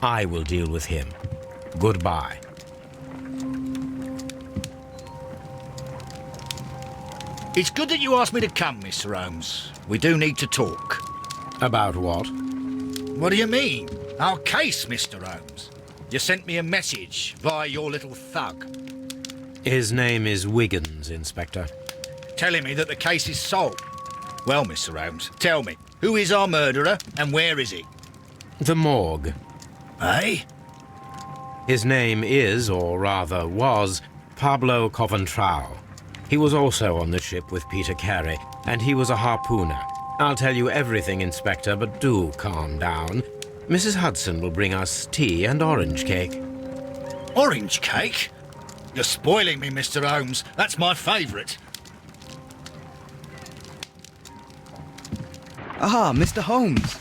I will deal with him. Goodbye. It's good that you asked me to come, Mr. Holmes. We do need to talk. About what? What do you mean? Our case, Mr. Holmes. You sent me a message via your little thug, His name is Wiggins, Inspector. telling me that the case is solved. Well, Mr. Holmes, tell me, who is our murderer and where is he? The morgue. Eh? His name is, or rather was, Pablo Coventrao. He was also on the ship with Peter Carey, and he was a harpooner. I'll tell you everything, Inspector, but do calm down. Mrs. Hudson will bring us tea and orange cake. Orange cake? You're spoiling me, Mr. Holmes. That's my favourite. Ah, Mr. Holmes.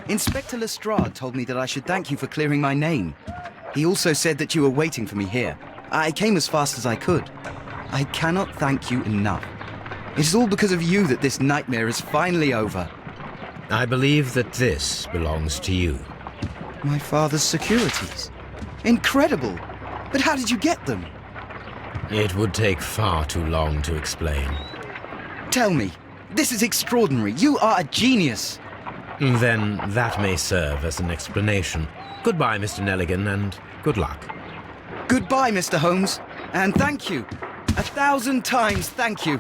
Inspector Lestrade told me that I should thank you for clearing my name. He also said that you were waiting for me here. I came as fast as I could. I cannot thank you enough. It is all because of you that this nightmare is finally over. I believe that this belongs to you. My father's securities. Incredible! But how did you get them? It would take far too long to explain. Tell me. This is extraordinary. You are a genius. Then that may serve as an explanation. Goodbye, Mr. Nelligan, and good luck. Goodbye, Mr. Holmes. And thank you. 1,000 times thank you.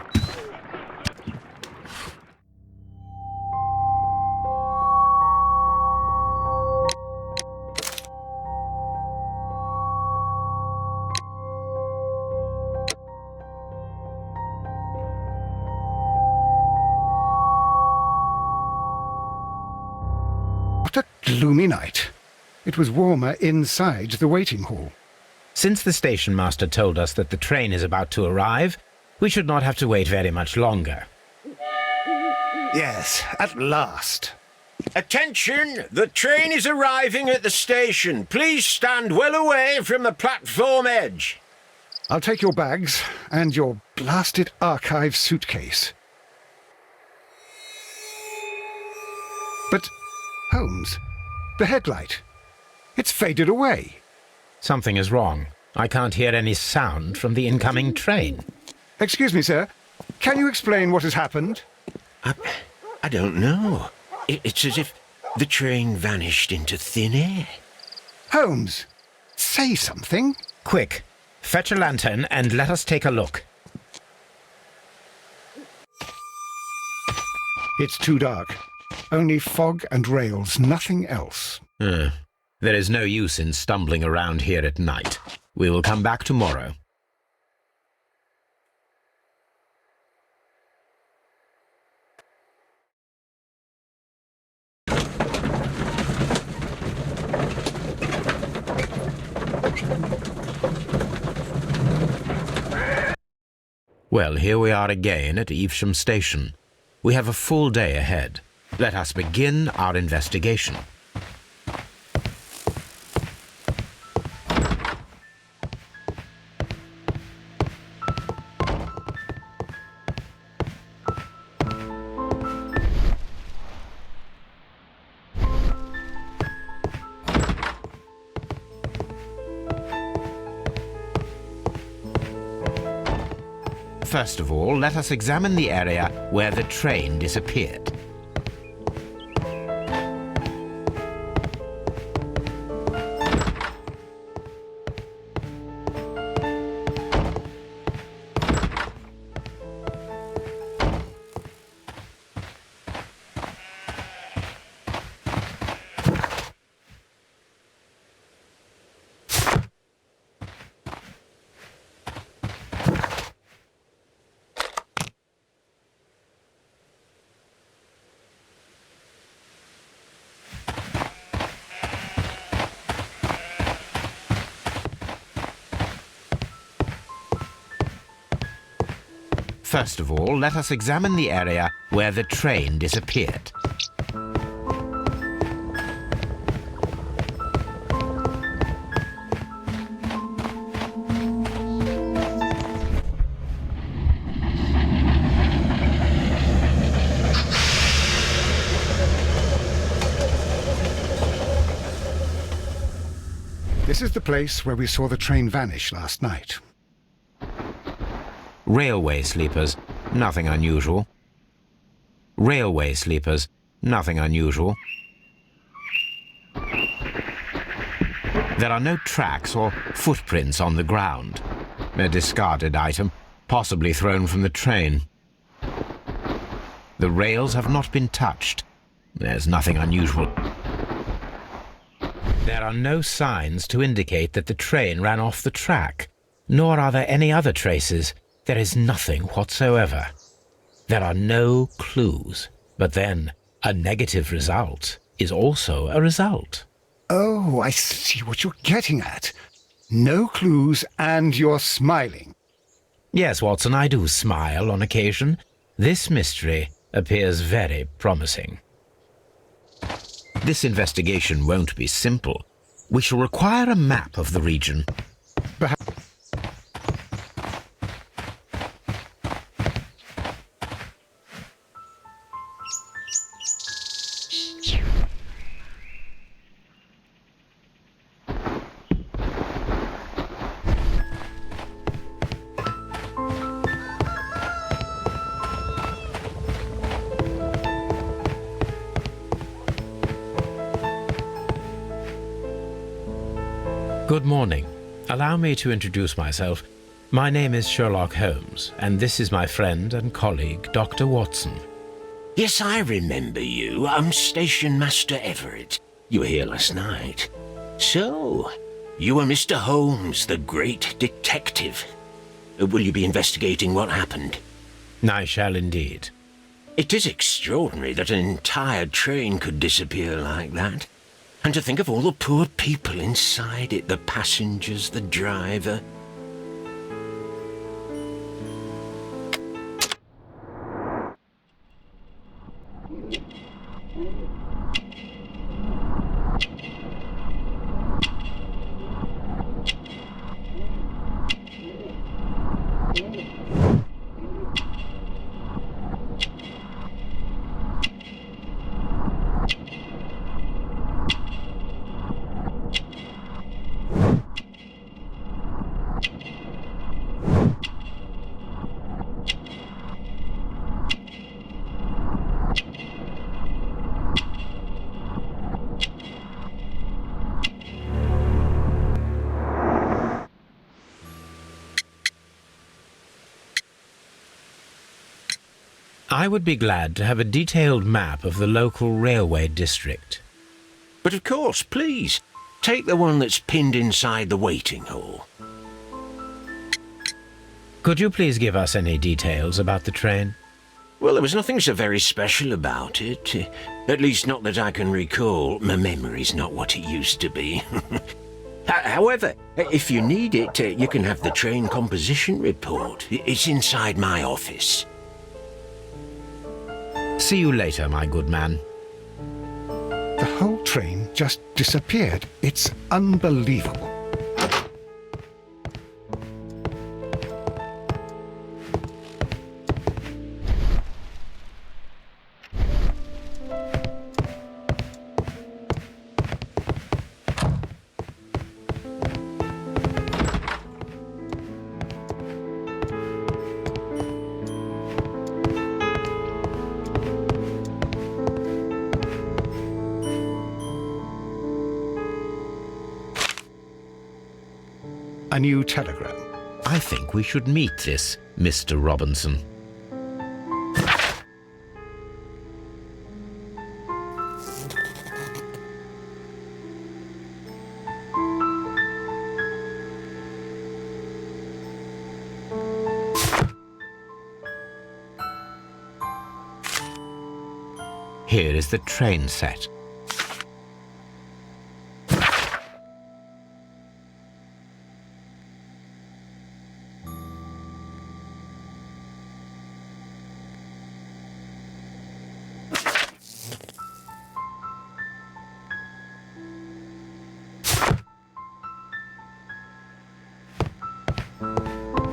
What a gloomy night. It was warmer inside the waiting hall. Since the station master told us that the train is about to arrive, we should not have to wait very much longer. Yes, at last. Attention! The train is arriving at the station. Please stand well away from the platform edge. I'll take your bags and your blasted archive suitcase. But, Holmes, the headlight. It's faded away. Something is wrong. I can't hear any sound from the incoming train. Excuse me, sir. Can you explain what has happened? I don't know. It's as if the train vanished into thin air. Holmes, say something. Quick, fetch a lantern and let us take a look. It's too dark. Only fog and rails, nothing else. There is no use in stumbling around here at night. We will come back tomorrow. Well, here we are again at Evesham Station. We have a full day ahead. Let us begin our investigation. First of all, let us examine the area where the train disappeared. First of all, let us examine the area where the train disappeared. This is the place where we saw the train vanish last night. Railway sleepers, nothing unusual. Railway sleepers, nothing unusual. There are no tracks or footprints on the ground. A discarded item, possibly thrown from the train. The rails have not been touched. There's nothing unusual. There are no signs to indicate that the train ran off the track, nor are there any other traces. There is nothing whatsoever. There are no clues. But then, a negative result is also a result. Oh, I see what you're getting at. No clues and you're smiling. Yes, Watson, I do smile on occasion. This mystery appears very promising. This investigation won't be simple. We shall require a map of the region. Good morning. Allow me to introduce myself. My name is Sherlock Holmes, and this is my friend and colleague, Dr. Watson. Yes, I remember you. I'm Station Master Everett. You were here last night. So, you are Mr. Holmes, the great detective. Will you be investigating what happened? I shall indeed. It is extraordinary that an entire train could disappear like that. And to think of all the poor people inside it, the passengers, the driver. I would be glad to have a detailed map of the local railway district. But of course, please, take the one that's pinned inside the waiting hall. Could you please give us any details about the train? Well, there was nothing so very special about it. At least not that I can recall. My memory's not what it used to be. However, if you need it, you can have the train composition report. It's inside my office. See you later, my good man. The whole train just disappeared. It's unbelievable. A new telegram. I think we should meet this Mr. Robinson. Here is the train set.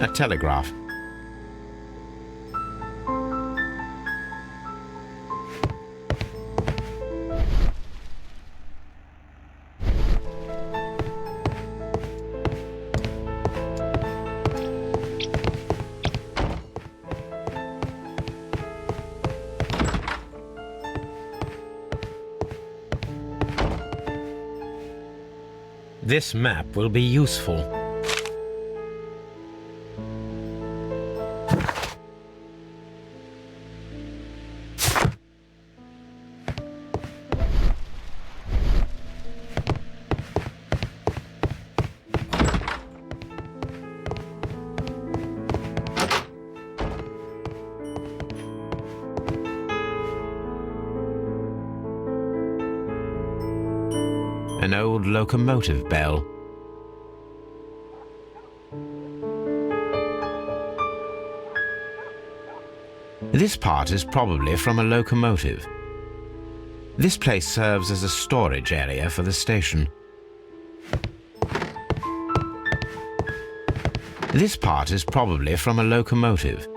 A telegraph. This map will be useful. An old locomotive bell. This part is probably from a locomotive. This place serves as a storage area for the station. This part is probably from a locomotive.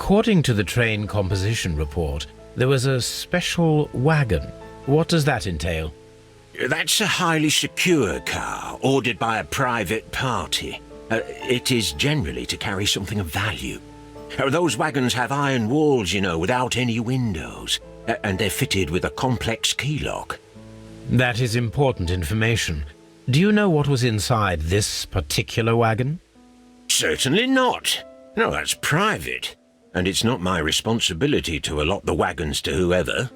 According to the train composition report, there was a special wagon. What does that entail? That's a highly secure car, ordered by a private party. It is generally to carry something of value. Those wagons have iron walls, you know, without any windows, and they're fitted with a complex key lock. That is important information. Do you know what was inside this particular wagon? Certainly not. No, that's private. And it's not my responsibility to allot the wagons to whoever.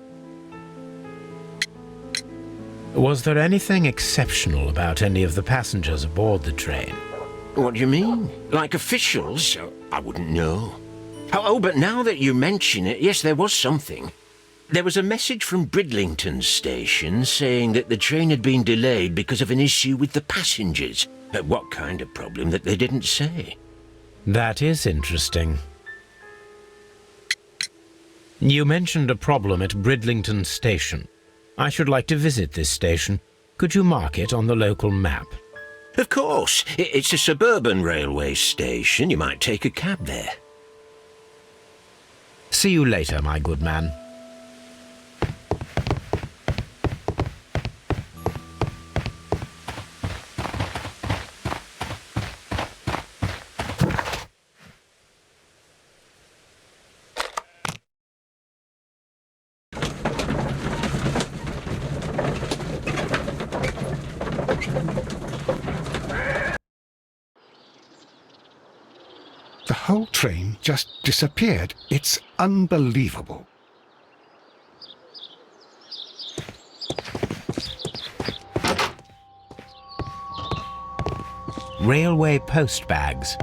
Was there anything exceptional about any of the passengers aboard the train? What do you mean? Like officials? I wouldn't know. Oh, but now that you mention it, yes, there was something. There was a message from Bridlington station saying that the train had been delayed because of an issue with the passengers. What kind of problem that they didn't say? That is interesting. You mentioned a problem at Bridlington station. I should like to visit this station. Could you mark it on the local map? Of course. It's a suburban railway station. You might take a cab there. See you later, my good man. The whole train just disappeared. It's unbelievable. Railway post bags.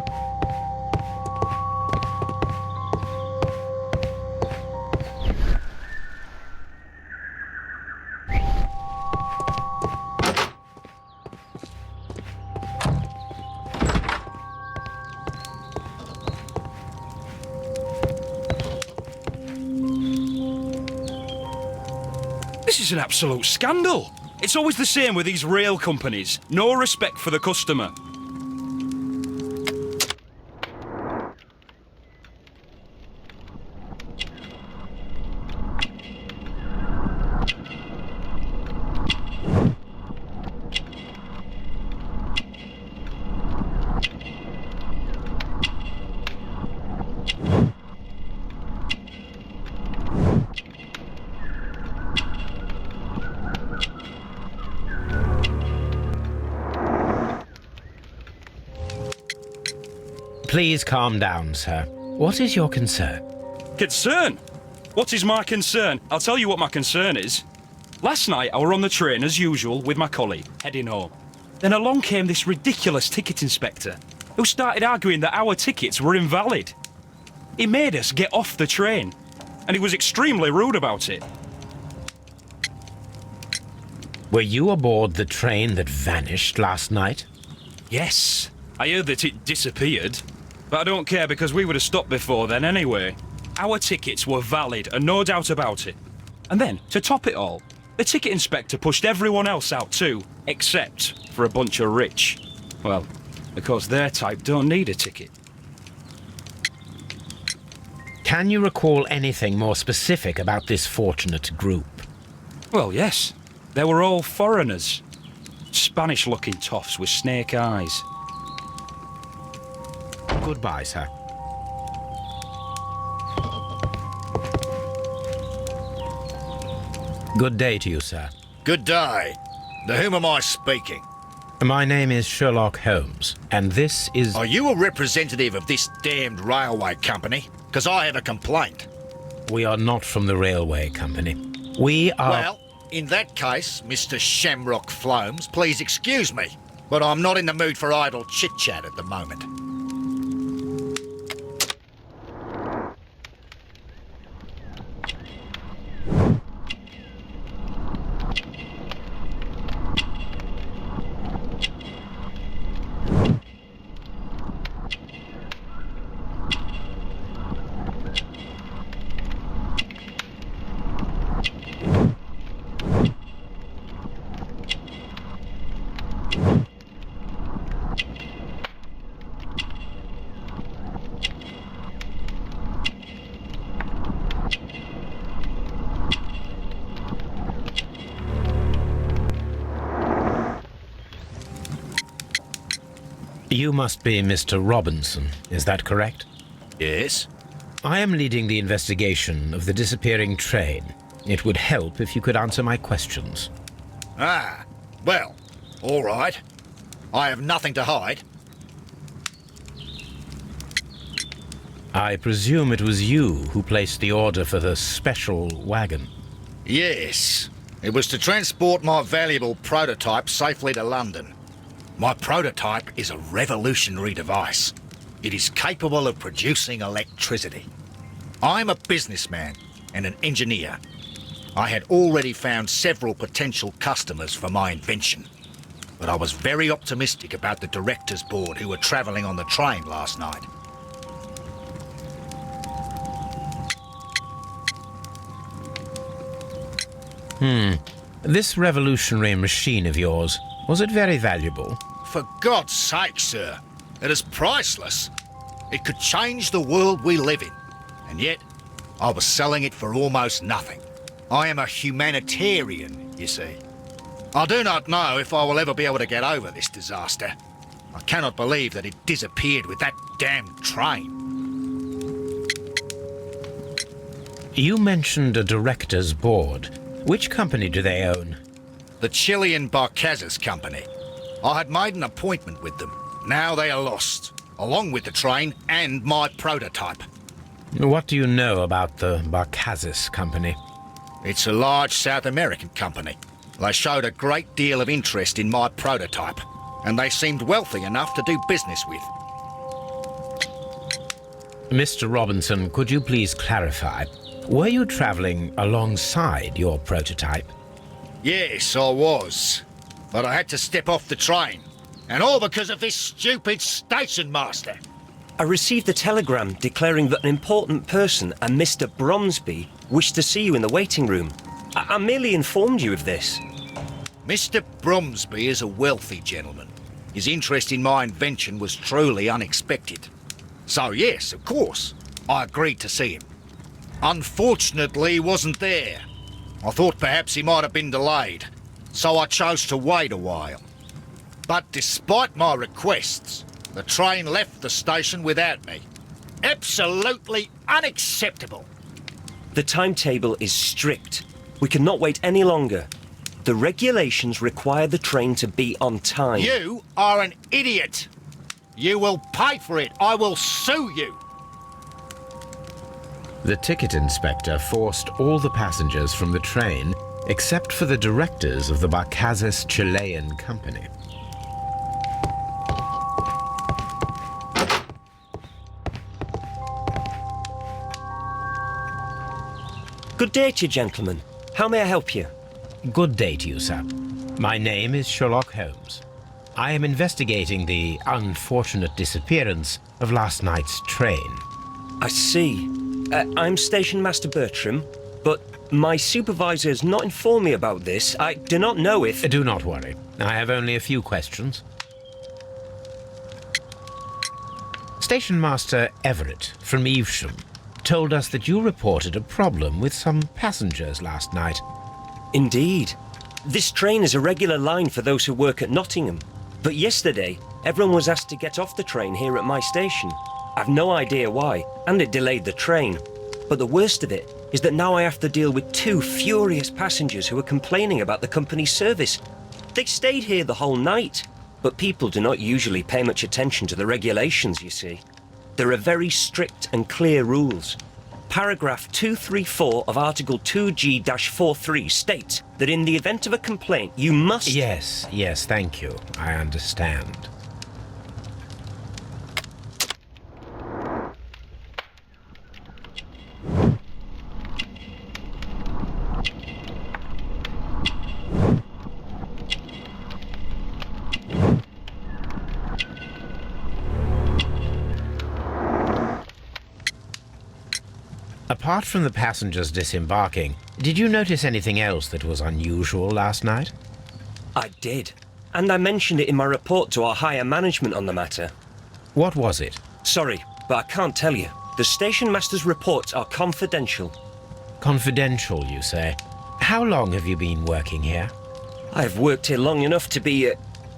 This is an absolute scandal. It's always the same with these rail companies. No respect for the customer. Please calm down, sir. What is your concern? Concern? What is my concern? I'll tell you what my concern is. Last night I were on the train as usual with my colleague, heading home. Then along came this ridiculous ticket inspector who started arguing that our tickets were invalid. He made us get off the train, and he was extremely rude about it. Were you aboard the train that vanished last night? Yes, I heard that it disappeared. But I don't care because we would have stopped before then anyway. Our tickets were valid and no doubt about it. And then, to top it all, the ticket inspector pushed everyone else out too, except for a bunch of rich. Well, of course their type don't need a ticket. Can you recall anything more specific about this fortunate group? Well, yes. They were all foreigners. Spanish-looking toffs with snake eyes. Goodbye, sir. Good day to you, sir. Good day. To whom am I speaking? My name is Sherlock Holmes, and this is... Are you a representative of this damned railway company? Because I have a complaint. We are not from the railway company. We are... Well, in that case, Mr. Shamrock Flomes, please excuse me, but I'm not in the mood for idle chit-chat at the moment. You must be Mr. Robinson, is that correct? Yes? I am leading the investigation of the disappearing train. It would help if you could answer my questions. Ah, well, all right. I have nothing to hide. I presume it was you who placed the order for the special wagon. Yes. It was to transport my valuable prototype safely to London. My prototype is a revolutionary device. It is capable of producing electricity. I'm a businessman and an engineer. I had already found several potential customers for my invention, but I was very optimistic about the directors' board who were travelling on the train last night. This revolutionary machine of yours, was it very valuable? For God's sake, sir, it is priceless. It could change the world we live in, and yet I was selling it for almost nothing. I am a humanitarian, you see. I do not know if I will ever be able to get over this disaster. I cannot believe that it disappeared with that damned train. You mentioned a director's board. Which company do they own? The Chilean Barcazes Company. I had made an appointment with them. Now they are lost, along with the train and my prototype. What do you know about the Barcazes Company? It's a large South American company. They showed a great deal of interest in my prototype, and they seemed wealthy enough to do business with. Mr. Robinson, could you please clarify? Were you travelling alongside your prototype? Yes, I was. But I had to step off the train. And all because of this stupid station master. I received a telegram declaring that an important person, a Mr. Bromsby, wished to see you in the waiting room. I merely informed you of this. Mr. Bromsby is a wealthy gentleman. His interest in my invention was truly unexpected. So yes, of course, I agreed to see him. Unfortunately, he wasn't there. I thought perhaps he might have been delayed, so I chose to wait a while. But despite my requests, the train left the station without me. Absolutely unacceptable. The timetable is strict. We cannot wait any longer. The regulations require the train to be on time. You are an idiot. You will pay for it. I will sue you. The ticket inspector forced all the passengers from the train except for the directors of the Barcazes Chilean Company. Good day to you, gentlemen. How may I help you? Good day to you, sir. My name is Sherlock Holmes. I am investigating the unfortunate disappearance of last night's train. I see. I'm Station Master Bertram, but my supervisor has not informed me about this. I do not know if... Do not worry. I have only a few questions. Station Master Everett from Evesham told us that you reported a problem with some passengers last night. Indeed. This train is a regular line for those who work at Nottingham. But yesterday, everyone was asked to get off the train here at my station. I've no idea why, and it delayed the train. But the worst of it is that now I have to deal with two furious passengers who are complaining about the company's service. They stayed here the whole night, but people do not usually pay much attention to the regulations, you see. There are very strict and clear rules. Paragraph 234 of Article 2G-43 states that in the event of a complaint, you must... Yes, thank you. I understand. Apart from the passengers disembarking, did you notice anything else that was unusual last night? I did, and I mentioned it in my report to our higher management on the matter. What was it? Sorry, but I can't tell you. The station master's reports are confidential. Confidential, you say? How long have you been working here? I have worked here long enough to be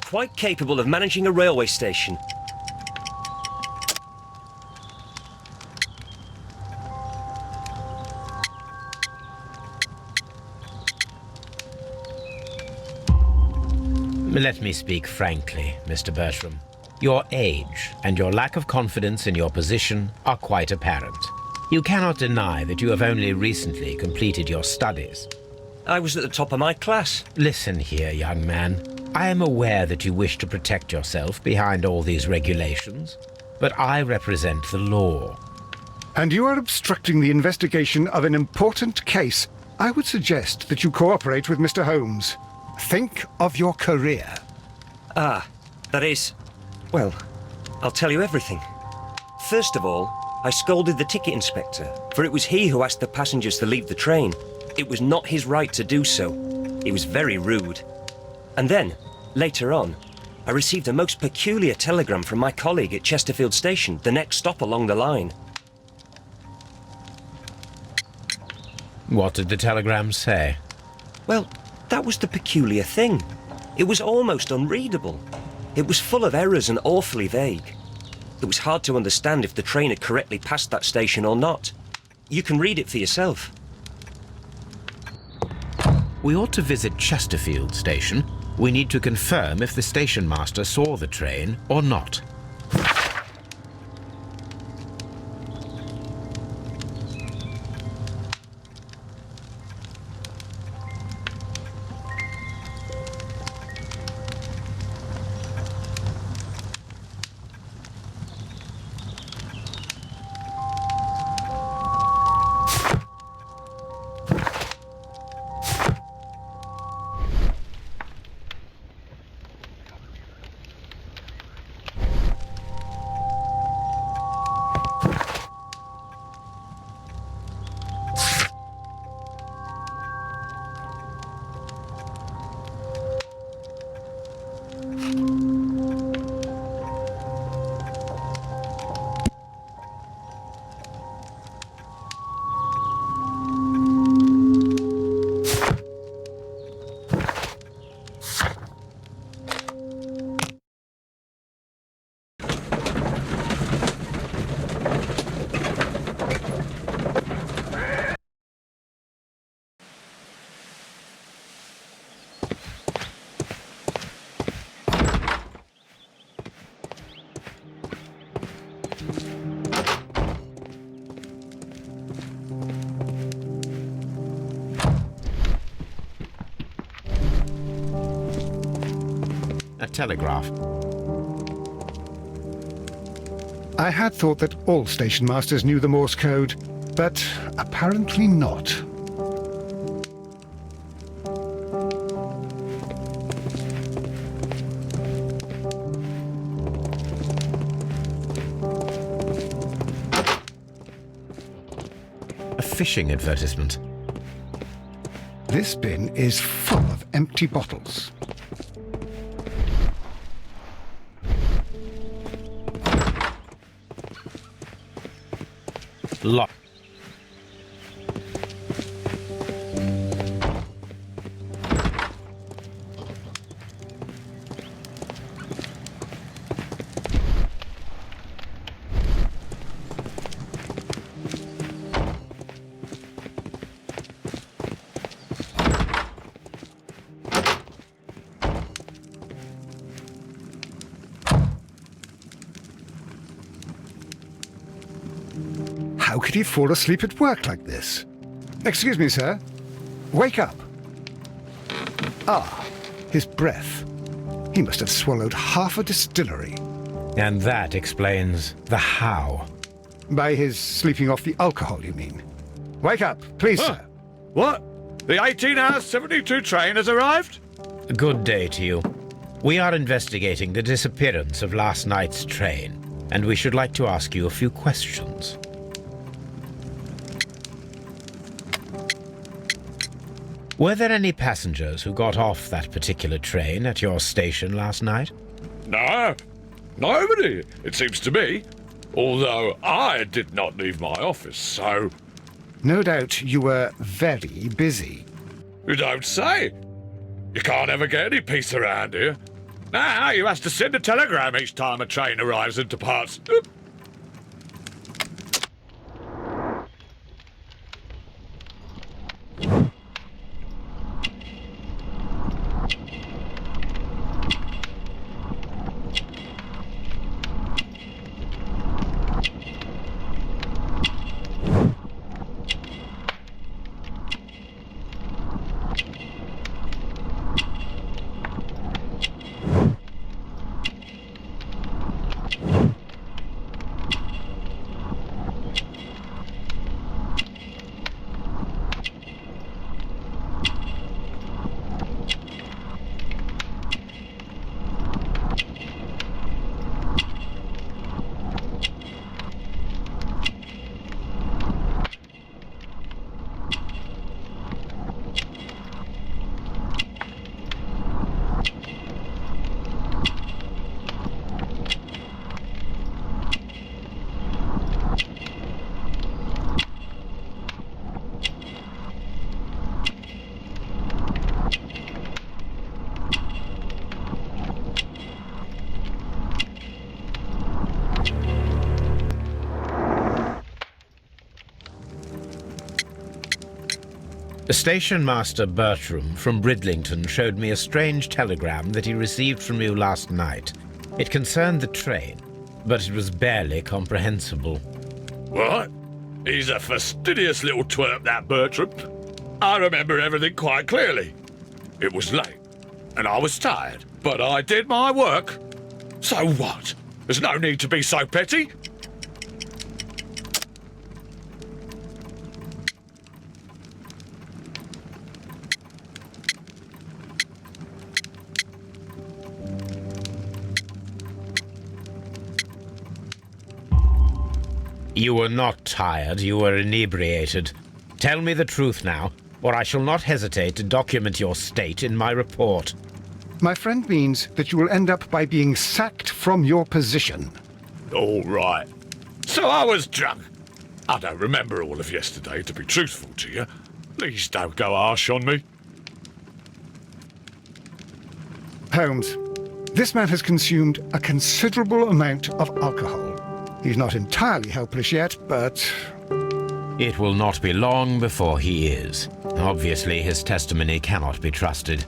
quite capable of managing a railway station. Let me speak frankly, Mr. Bertram. Your age and your lack of confidence in your position are quite apparent. You cannot deny that you have only recently completed your studies. I was at the top of my class. Listen here, young man. I am aware that you wish to protect yourself behind all these regulations, but I represent the law. And you are obstructing the investigation of an important case. I would suggest that you cooperate with Mr. Holmes. Think of your career. Ah, that is... Well, I'll tell you everything. First of all, I scolded the ticket inspector, for it was he who asked the passengers to leave the train. It was not his right to do so. He was very rude. And then, later on, I received a most peculiar telegram from my colleague at Chesterfield Station, the next stop along the line. What did the telegram say? Well, that was the peculiar thing. It was almost unreadable. It was full of errors and awfully vague. It was hard to understand if the train had correctly passed that station or not. You can read it for yourself. We ought to visit Chesterfield Station. We need to confirm if the station master saw the train or not. A telegraph. I had thought that all station masters knew the Morse code, but apparently not. A fishing advertisement. This bin is full of empty bottles. Lock. How could he fall asleep at work like this? Excuse me, sir. Wake up. Ah, his breath. He must have swallowed half a distillery. And that explains the how. By his sleeping off the alcohol, you mean? Wake up, please, sir. What? The 18-hour-72 train has arrived? Good day to you. We are investigating the disappearance of last night's train, and we should like to ask you a few questions. Were there any passengers who got off that particular train at your station last night? No, nobody, it seems to me. Although I did not leave my office, so... No doubt you were very busy. You don't say. You can't ever get any peace around here. Now you have to send a telegram each time a train arrives and departs. Station Master Bertram from Bridlington showed me a strange telegram that he received from you last night. It concerned the train, but it was barely comprehensible. What? He's a fastidious little twerp, that Bertram. I remember everything quite clearly. It was late, and I was tired, but I did my work. So what? There's no need to be so petty. You were not tired, you were inebriated. Tell me the truth now, or I shall not hesitate to document your state in my report. My friend means that you will end up by being sacked from your position. All right. So I was drunk. I don't remember all of yesterday, to be truthful to you. Please don't go harsh on me. Holmes, this man has consumed a considerable amount of alcohol. He's not entirely helpless yet, but... It will not be long before he is. Obviously, his testimony cannot be trusted.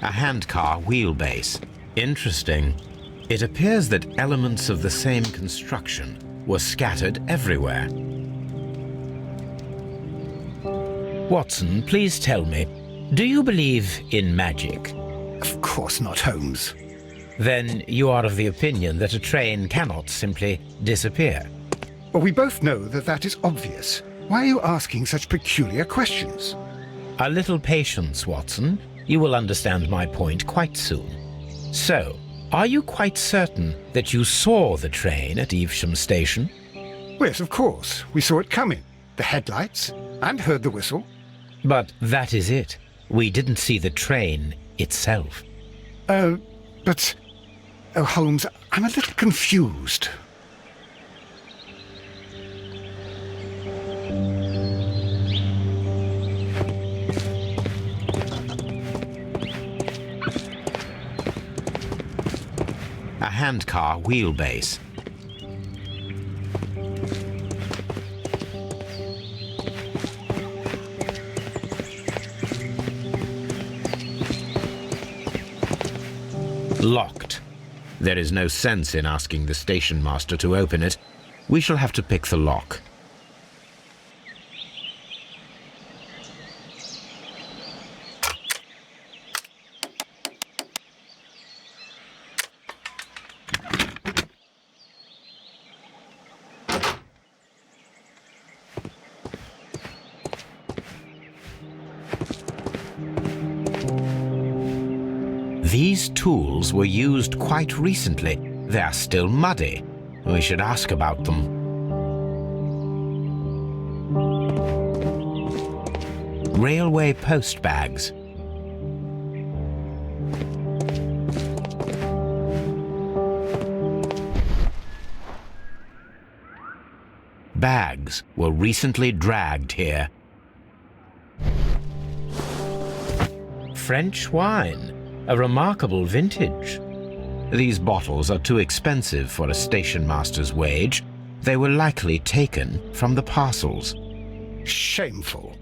A handcar wheelbase. Interesting. It appears that elements of the same construction were scattered everywhere. Watson, please tell me, do you believe in magic? Of course not, Holmes. Then you are of the opinion that a train cannot simply disappear. Well, we both know that that is obvious. Why are you asking such peculiar questions? A little patience, Watson. You will understand my point quite soon. So, are you quite certain that you saw the train at Evesham Station? Yes, of course. We saw it coming. The headlights, and heard the whistle. But that is it. We didn't see the train itself. But... Oh, Holmes, I'm a little confused. A handcar wheelbase. Locked. There is no sense in asking the station master to open it. We shall have to pick the lock. These tools were used quite recently. They are still muddy. We should ask about them. Railway post bags. Bags were recently dragged here. French wine. A remarkable vintage. These bottles are too expensive for a station master's wage. They were likely taken from the parcels. Shameful.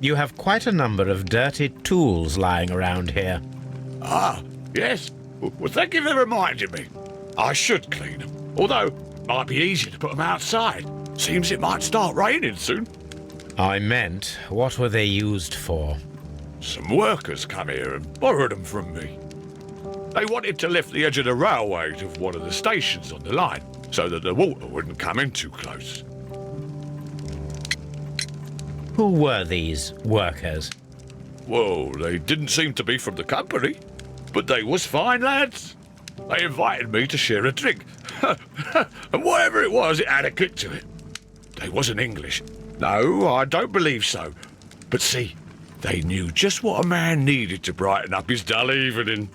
You have quite a number of dirty tools lying around here. Ah, yes. Well, thank you for reminding me. I should clean them. Although, it might be easier to put them outside. Seems it might start raining soon. I meant, what were they used for? Some workers come here and borrowed them from me. They wanted to lift the edge of the railway to one of the stations on the line, so that the water wouldn't come in too close. Who were these workers? Well, they didn't seem to be from the company, but they was fine lads. They invited me to share a drink, and whatever it was, it had a kick to it. They wasn't English. No, I don't believe so. But see, they knew just what a man needed to brighten up his dull evening.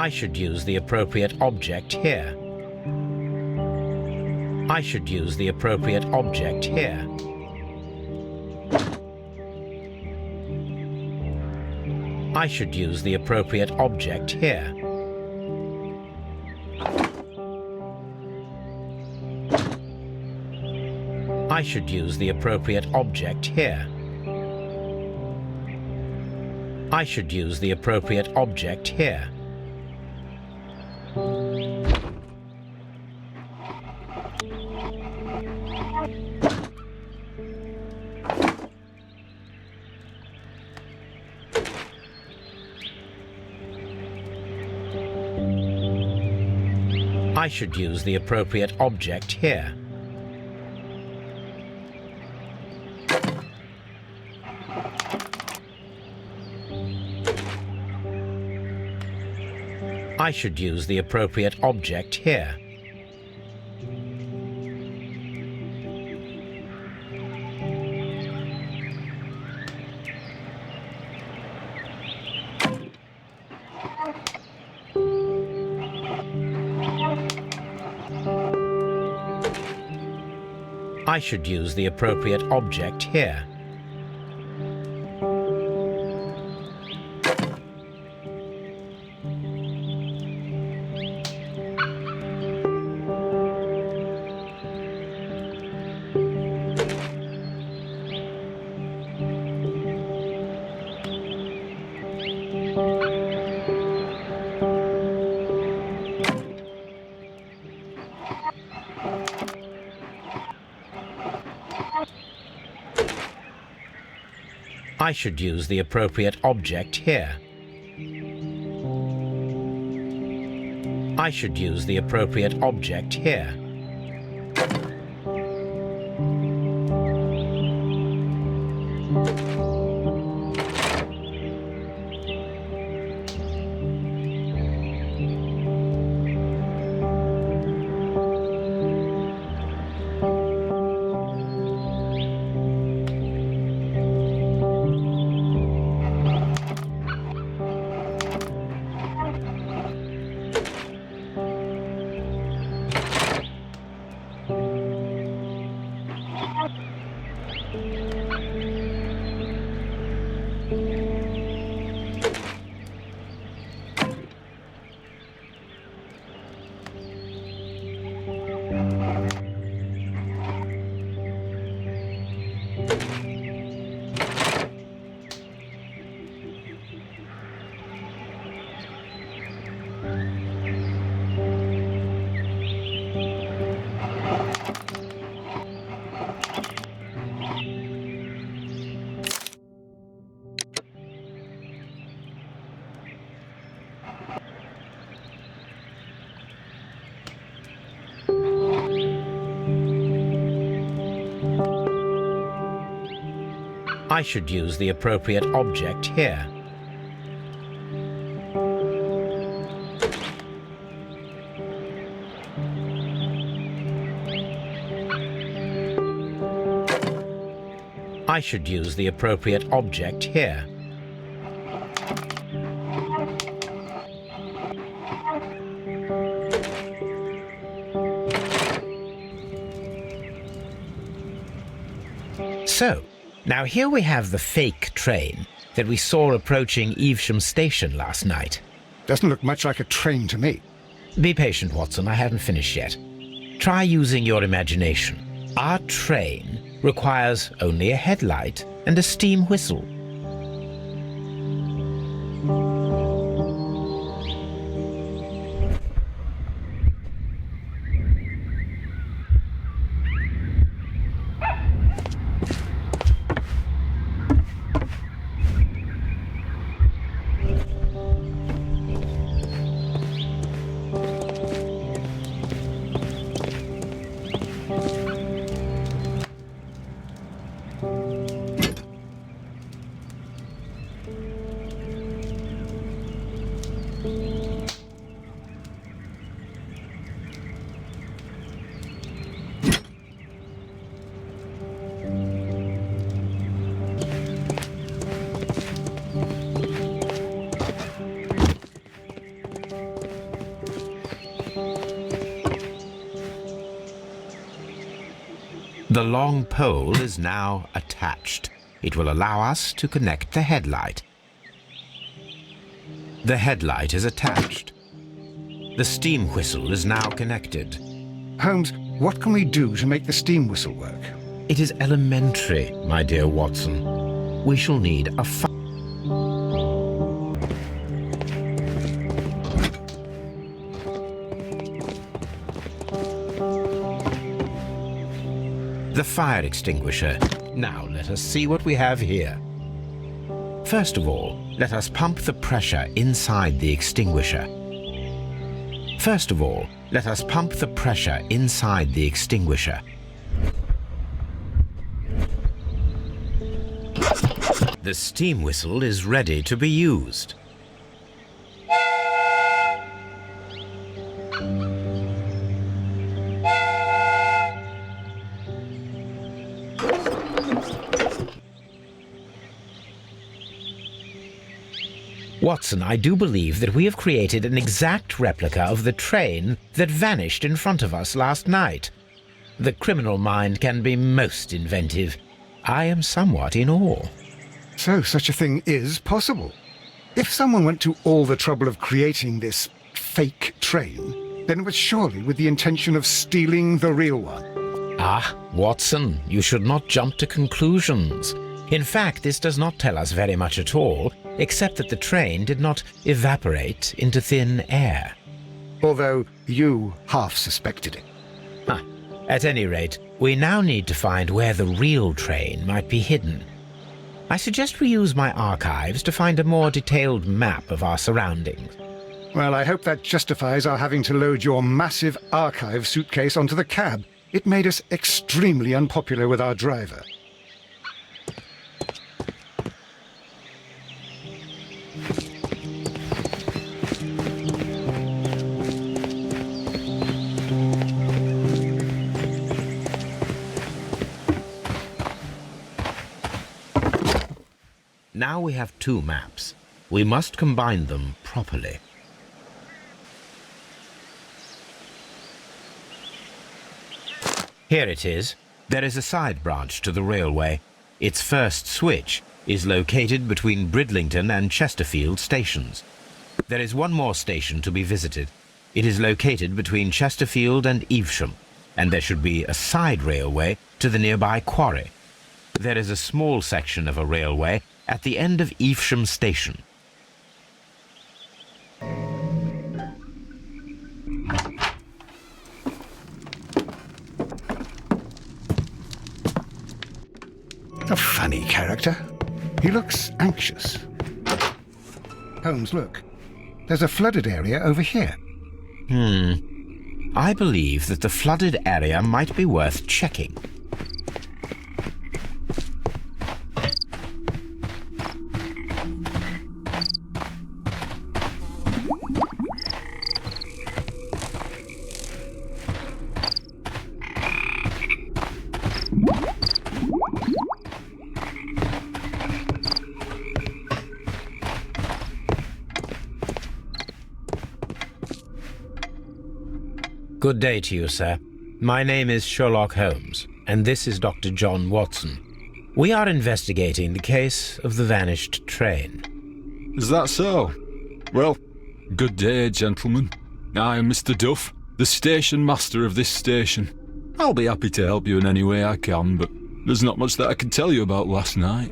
I should use the appropriate object here. I should use the appropriate object here. I should use the appropriate object here. I should use the appropriate object here. I should use the appropriate object here. I should use the appropriate object here. I should use the appropriate object here. I should use the appropriate object here. I should use the appropriate object here. I should use the appropriate object here. I should use the appropriate object here. I should use the appropriate object here. So, now here we have the fake train that we saw approaching Evesham Station last night. Doesn't look much like a train to me. Be patient, Watson, I haven't finished yet. Try using your imagination. Our train requires only a headlight and a steam whistle. The long pole is now attached. It will allow us to connect the headlight. The headlight is attached. The steam whistle is now connected. Holmes, what can we do to make the steam whistle work? It is elementary, my dear Watson. We shall need a the fire extinguisher. Now let us see what we have here. First of all, let us pump the pressure inside the extinguisher. First of all, let us pump the pressure inside the extinguisher. The steam whistle is ready to be used. Watson, I do believe that we have created an exact replica of the train that vanished in front of us last night. The criminal mind can be most inventive. I am somewhat in awe. So such a thing is possible. If someone went to all the trouble of creating this fake train, then it was surely with the intention of stealing the real one. Ah, Watson, you should not jump to conclusions. In fact, this does not tell us very much at all, except that the train did not evaporate into thin air. Although you half suspected it. At any rate, we now need to find where the real train might be hidden. I suggest we use my archives to find a more detailed map of our surroundings. Well, I hope that justifies our having to load your massive archive suitcase onto the cab. It made us extremely unpopular with our driver. Now we have two maps. We must combine them properly. Here it is. There is a side branch to the railway. Its first switch is located between Bridlington and Chesterfield stations. There is one more station to be visited. It is located between Chesterfield and Evesham, and there should be a side railway to the nearby quarry. There is a small section of a railway at the end of Evesham Station. A funny character. He looks anxious. Holmes, look. There's a flooded area over here. I believe that the flooded area might be worth checking. Good day to you, sir. My name is Sherlock Holmes, and this is Dr. John Watson. We are investigating the case of the vanished train. Is that so? Well, good day, gentlemen. I am Mr. Duff, the station master of this station. I'll be happy to help you in any way I can, but there's not much that I can tell you about last night.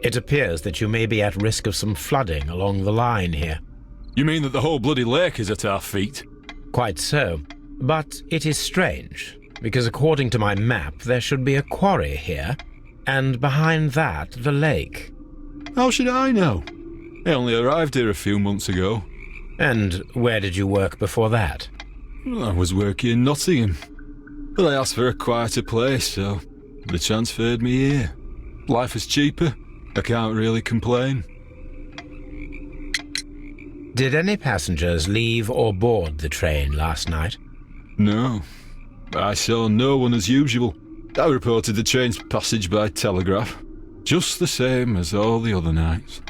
It appears that you may be at risk of some flooding along the line here. You mean that the whole bloody lake is at our feet? Quite so. But it is strange, because according to my map, there should be a quarry here, and behind that, the lake. How should I know? I only arrived here a few months ago. And where did you work before that? I was working in Nottingham, but I asked for a quieter place, so they transferred me here. Life is cheaper. I can't really complain. Did any passengers leave or board the train last night? No, I saw no one as usual. I reported the train's passage by telegraph, just the same as all the other nights.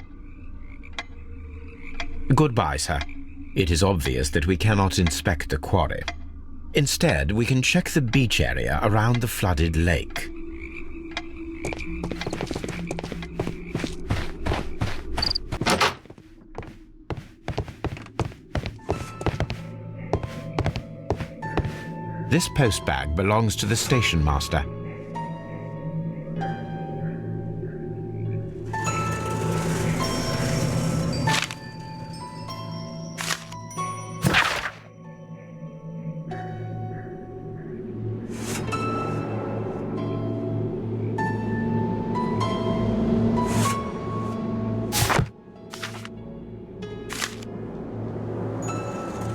Goodbye, sir. It is obvious that we cannot inspect the quarry. Instead, we can check the beach area around the flooded lake. This postbag belongs to the station master.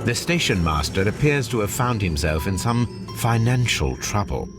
The station master appears to have found himself in some financial trouble.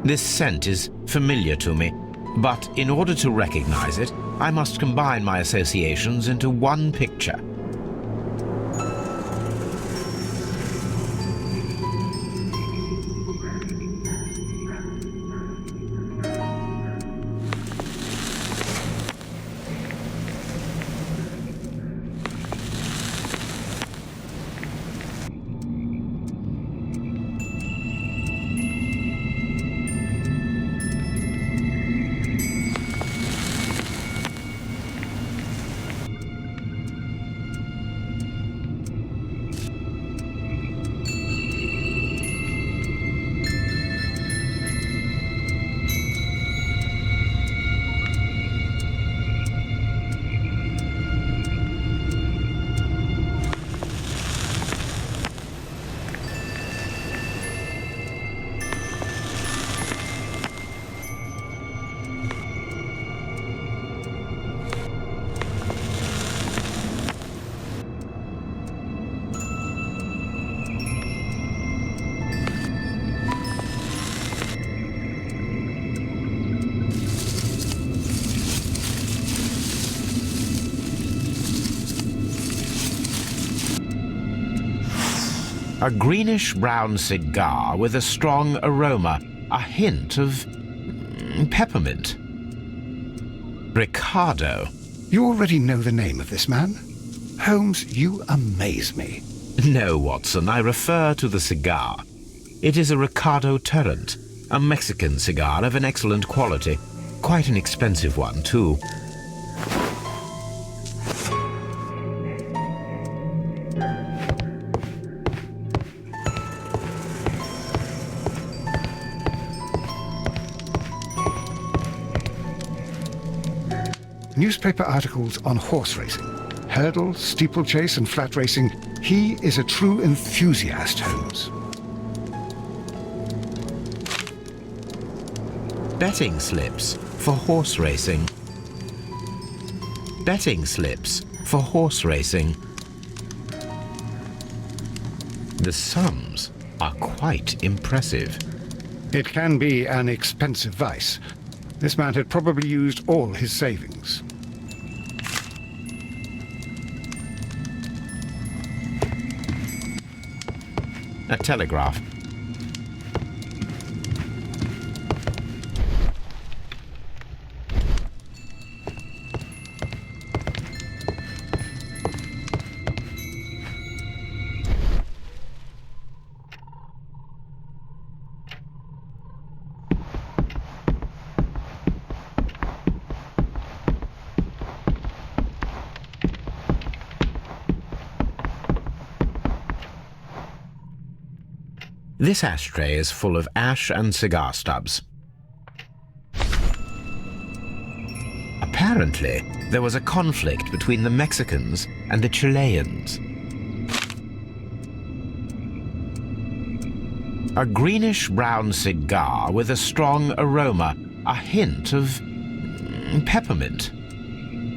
This scent is familiar to me, but in order to recognize it, I must combine my associations into one picture. A greenish-brown cigar with a strong aroma, a hint of peppermint. Ricardo. You already know the name of this man? Holmes, you amaze me. No, Watson, I refer to the cigar. It is a Ricardo Tarrant, a Mexican cigar of an excellent quality. Quite an expensive one, too. Newspaper articles on horse racing, hurdle, steeplechase and flat racing. He is a true enthusiast, Holmes. Betting slips for horse racing. Betting slips for horse racing. The sums are quite impressive. It can be an expensive vice. This man had probably used all his savings. A telegraph. This ashtray is full of ash and cigar stubs. Apparently, there was a conflict between the Mexicans and the Chileans. A greenish-brown cigar with a strong aroma, a hint of peppermint.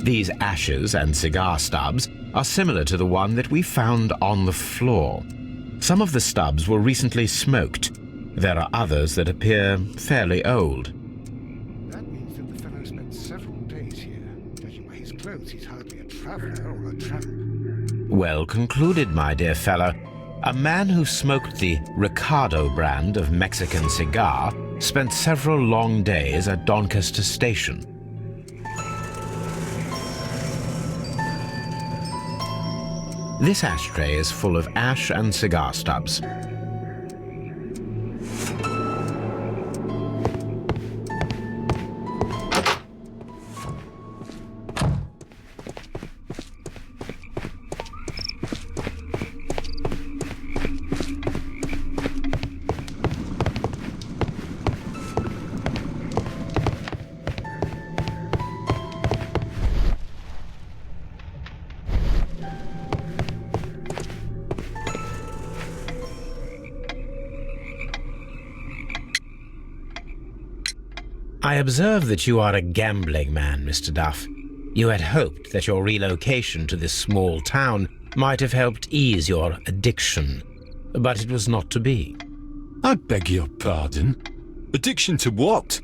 These ashes and cigar stubs are similar to the one that we found on the floor. Some of the stubs were recently smoked. There are others that appear fairly old. That means that the fellow spent several days here. Judging by his clothes, he's hardly a traveller or a tramp. Well concluded, my dear fellow. A man who smoked the Ricardo brand of Mexican cigar spent several long days at Doncaster Station. This ashtray is full of ash and cigar stubs. I observe that you are a gambling man, Mr. Duff. You had hoped that your relocation to this small town might have helped ease your addiction, but it was not to be. I beg your pardon? Addiction to what?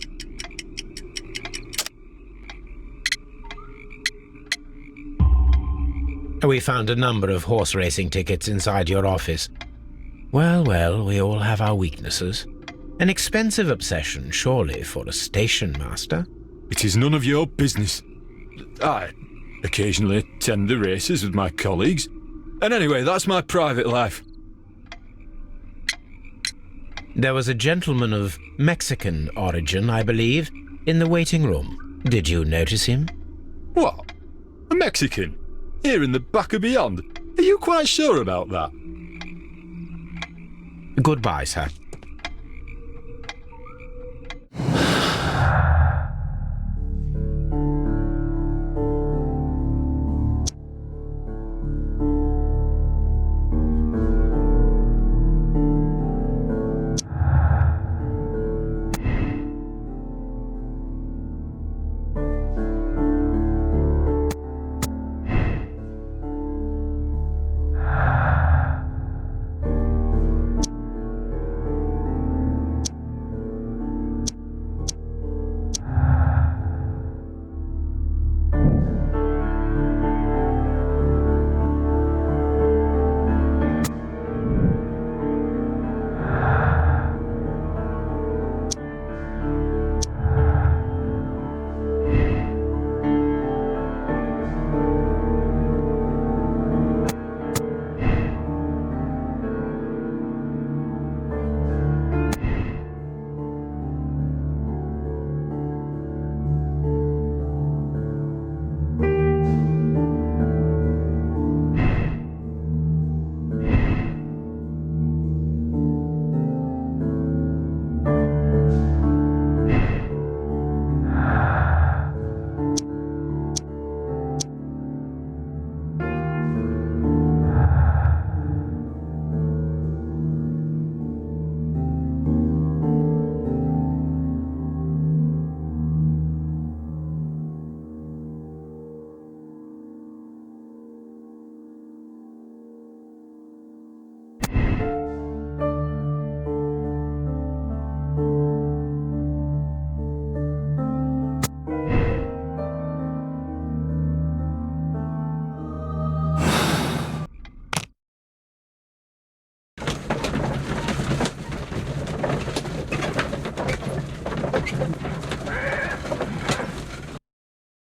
We found a number of horse racing tickets inside your office. Well, well, we all have our weaknesses. An expensive obsession, surely, for a station master. It is none of your business. I occasionally attend the races with my colleagues. And anyway, that's my private life. There was a gentleman of Mexican origin, I believe, in the waiting room. Did you notice him? What? A Mexican? Here in the back of beyond? Are you quite sure about that? Goodbye, sir.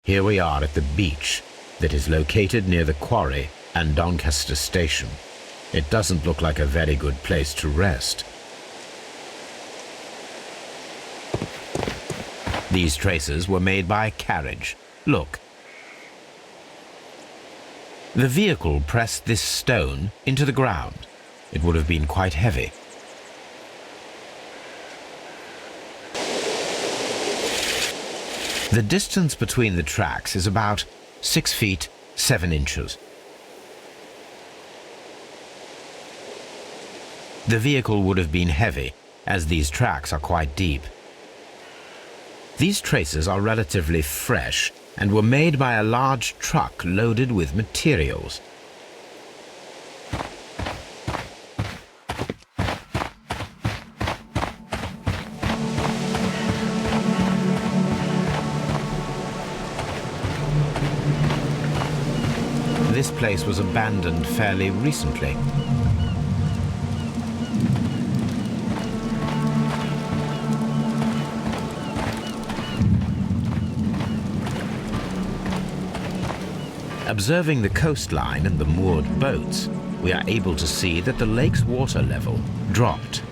Here we are at the beach that is located near the quarry and Doncaster Station. It doesn't look like a very good place to rest. These traces were made by a carriage. Look. The vehicle pressed this stone into the ground. It would have been quite heavy. The distance between the tracks is about 6 feet 7 inches. The vehicle would have been heavy, as these tracks are quite deep. These traces are relatively fresh and were made by a large truck loaded with materials. This place was abandoned fairly recently. Observing the coastline and the moored boats, we are able to see that the lake's water level dropped.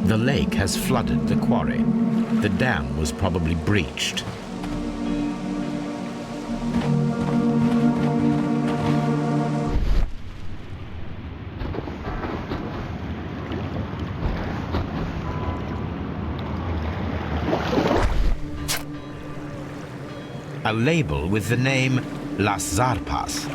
The lake has flooded the quarry. The dam was probably breached. A label with the name Las Zarpas.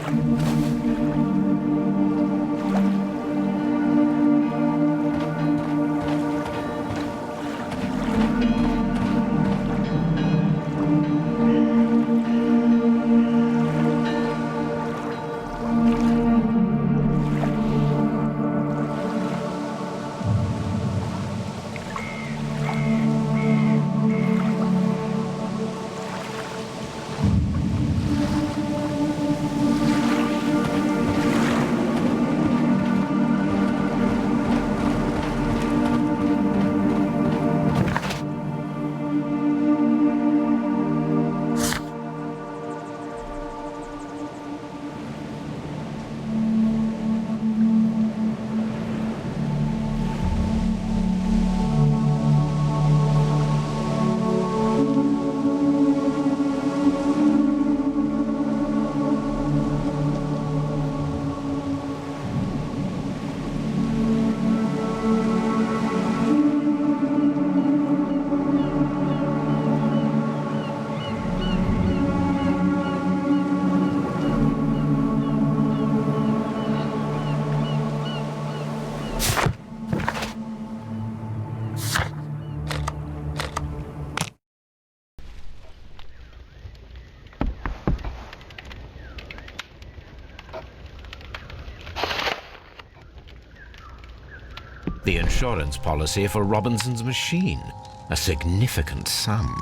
The insurance policy for Robinson's machine, a significant sum.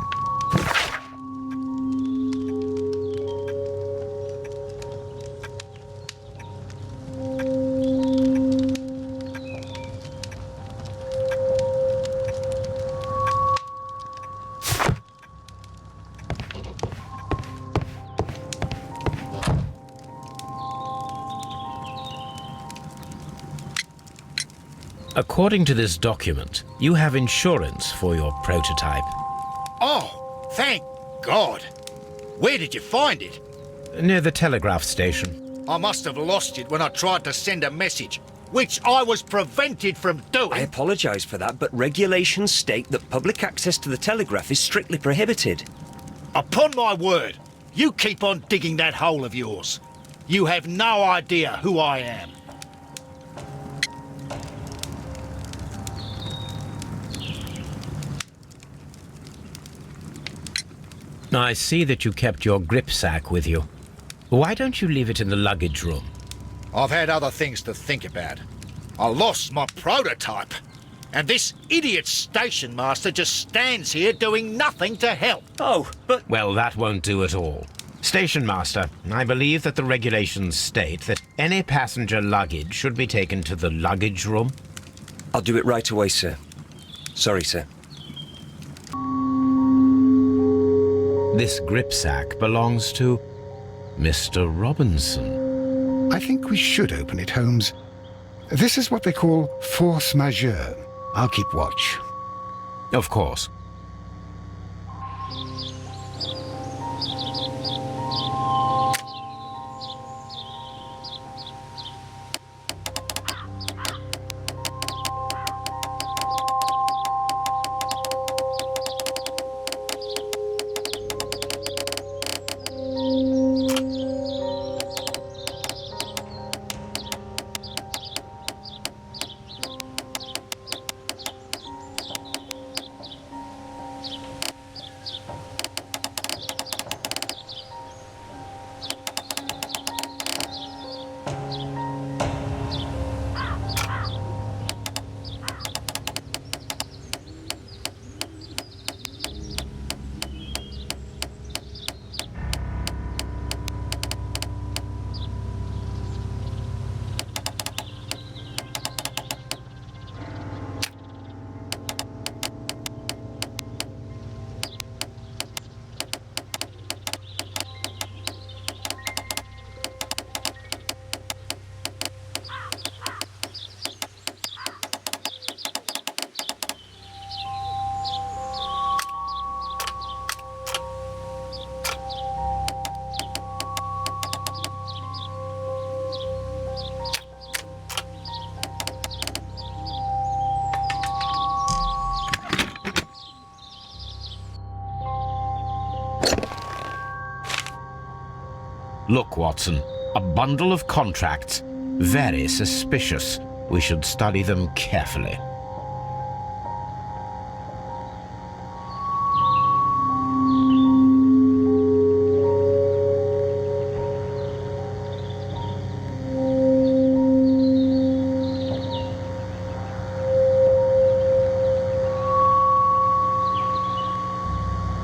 According to this document, you have insurance for your prototype. Oh, thank God. Where did you find it? Near the telegraph station. I must have lost it when I tried to send a message, which I was prevented from doing. I apologise for that, but regulations state that public access to the telegraph is strictly prohibited. Upon my word, you keep on digging that hole of yours. You have no idea who I am. I see that you kept your gripsack with you. Why don't you leave it in the luggage room? I've had other things to think about. I lost my prototype. And this idiot station master just stands here doing nothing to help. Oh, but... Well, that won't do at all. Station master, I believe that the regulations state that any passenger luggage should be taken to the luggage room. I'll do it right away, sir. Sorry, sir. This gripsack belongs to Mr. Robinson. I think we should open it, Holmes. This is what they call force majeure. I'll keep watch. Of course. Look, Watson, a bundle of contracts. Very suspicious. We should study them carefully.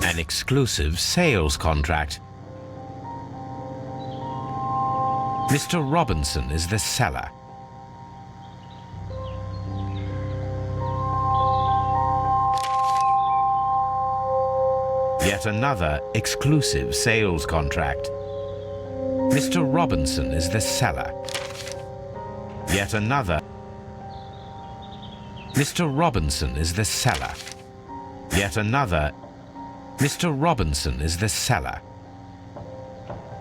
An exclusive sales contract. Mr. Robinson is the seller. Yet another exclusive sales contract. Mr. Robinson is the seller. Yet another. Mr. Robinson is the seller. Yet another. Mr. Robinson is the seller.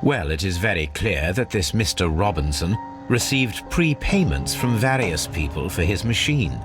Well, it is very clear that this Mr. Robinson received prepayments from various people for his machine.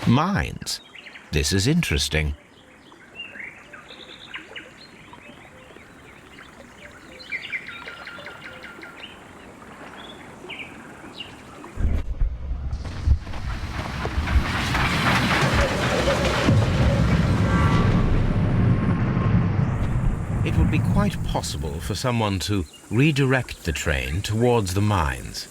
Mines. This is interesting. It would be quite possible for someone to redirect the train towards the mines.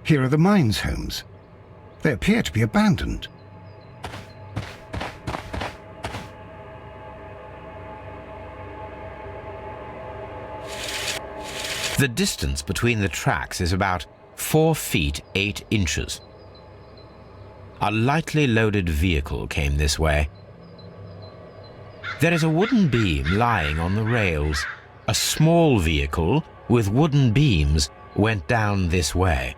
Here are the mines homes. They appear to be abandoned. The distance between the tracks is about 4 feet 8 inches. A lightly loaded vehicle came this way. There is a wooden beam lying on the rails. A small vehicle with wooden beams went down this way.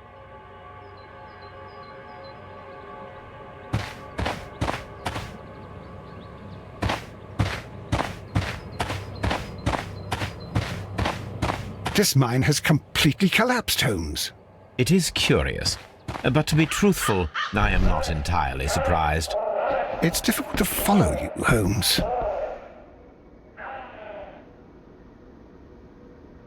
This mine has completely collapsed, Holmes. It is curious, but to be truthful, I am not entirely surprised. It's difficult to follow you, Holmes.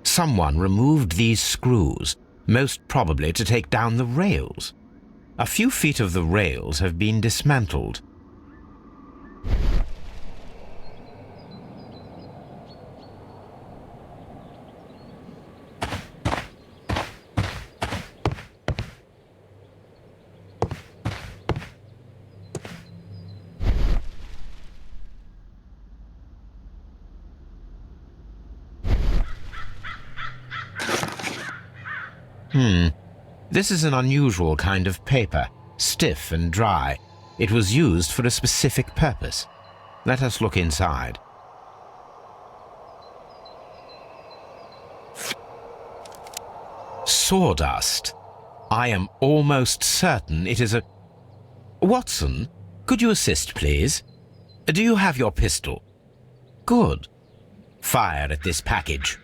Someone removed these screws, most probably to take down the rails. A few feet of the rails have been dismantled. This is an unusual kind of paper, stiff and dry. It was used for a specific purpose. Let us look inside. Sawdust. I am almost certain it is a... Watson, could you assist, please? Do you have your pistol? Good. Fire at this package.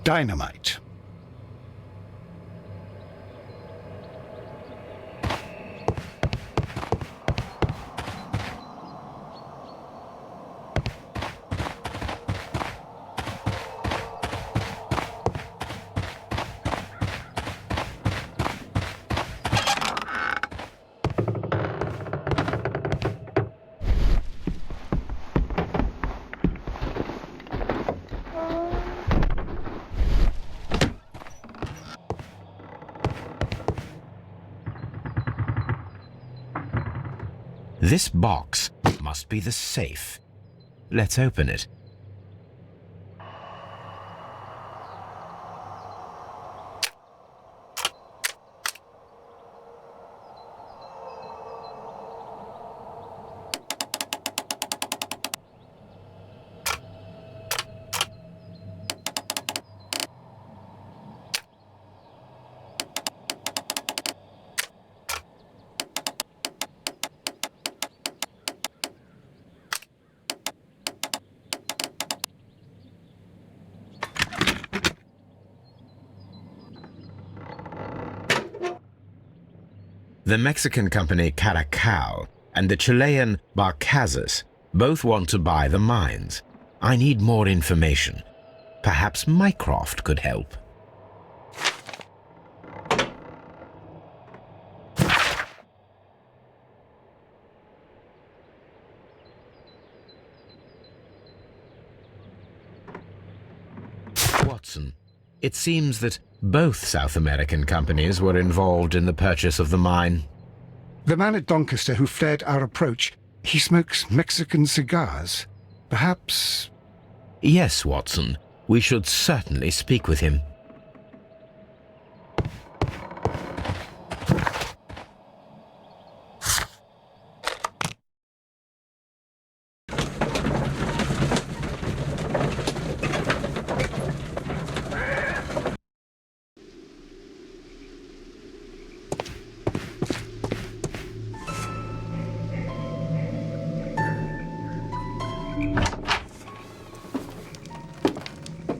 Dynamite. This box must be the safe. Let's open it. The Mexican company Caracal and the Chilean Barcazas both want to buy the mines. I need more information. Perhaps Mycroft could help. Watson, it seems that both South American companies were involved in the purchase of the mine. The man at Doncaster who flared our approach, he smokes Mexican cigars. Perhaps... Yes, Watson. We should certainly speak with him.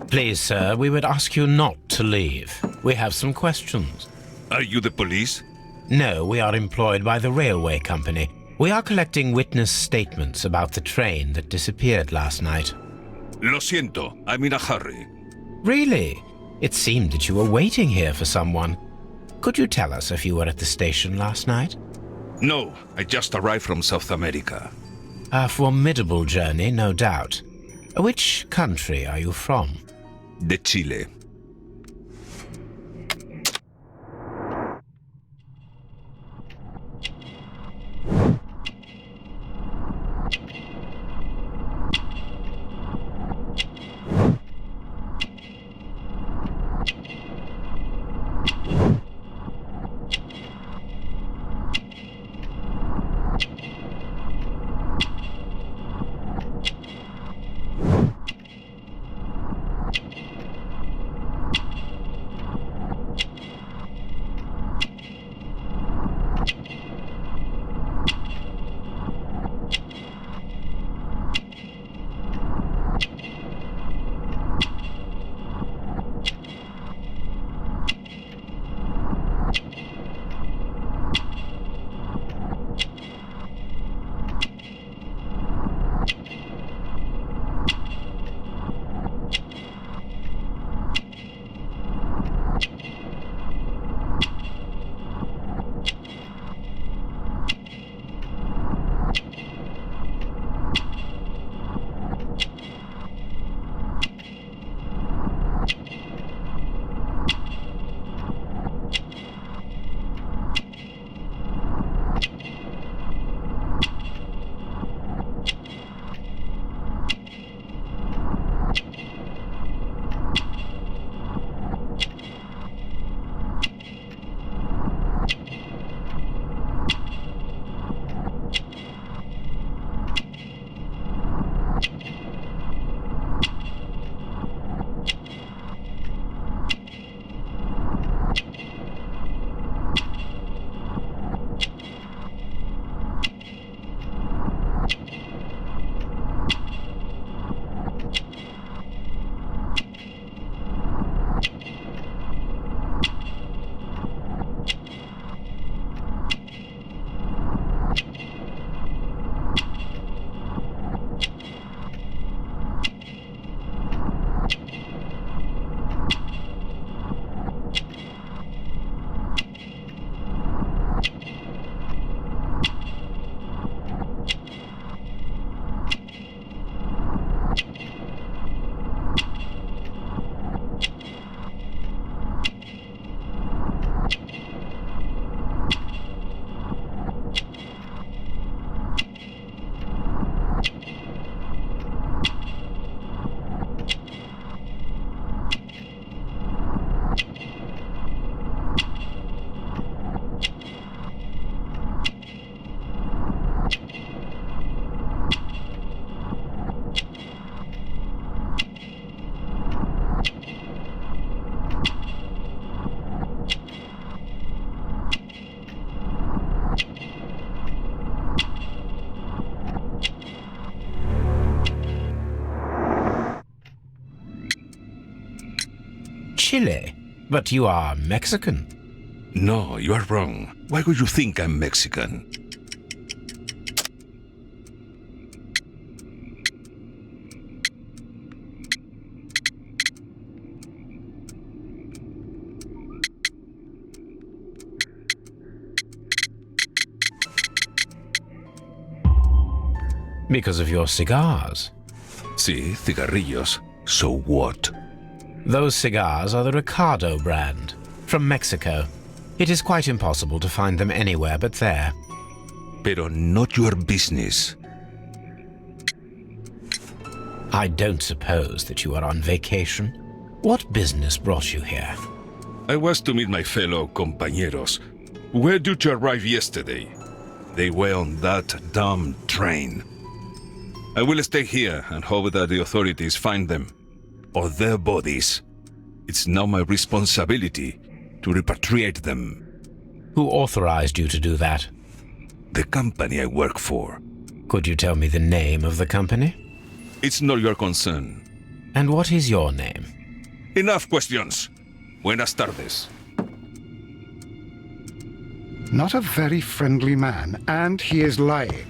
Please, sir, we would ask you not to leave. We have some questions. Are you the police? No, we are employed by the railway company. We are collecting witness statements about the train that disappeared last night. Lo siento, I'm in a hurry. Really? It seemed that you were waiting here for someone. Could you tell us if you were at the station last night? No, I just arrived from South America. A formidable journey, no doubt. Which country are you from? De Chile. Chile, but you are Mexican. No, you are wrong. Why would you think I'm Mexican? Because of your cigars. Sí, cigarrillos. So what? Those cigars are the Ricardo brand, from Mexico. It is quite impossible to find them anywhere but there. Pero not your business. I don't suppose that you are on vacation. What business brought you here? I was to meet my fellow compañeros. Where did you arrive yesterday? They were on that damn train. I will stay here and hope that the authorities find them, or their bodies. It's now my responsibility to repatriate them. Who authorized you to do that? The company I work for. Could you tell me the name of the company? It's not your concern. And what is your name? Enough questions. Buenas tardes. Not a very friendly man, and he is lying.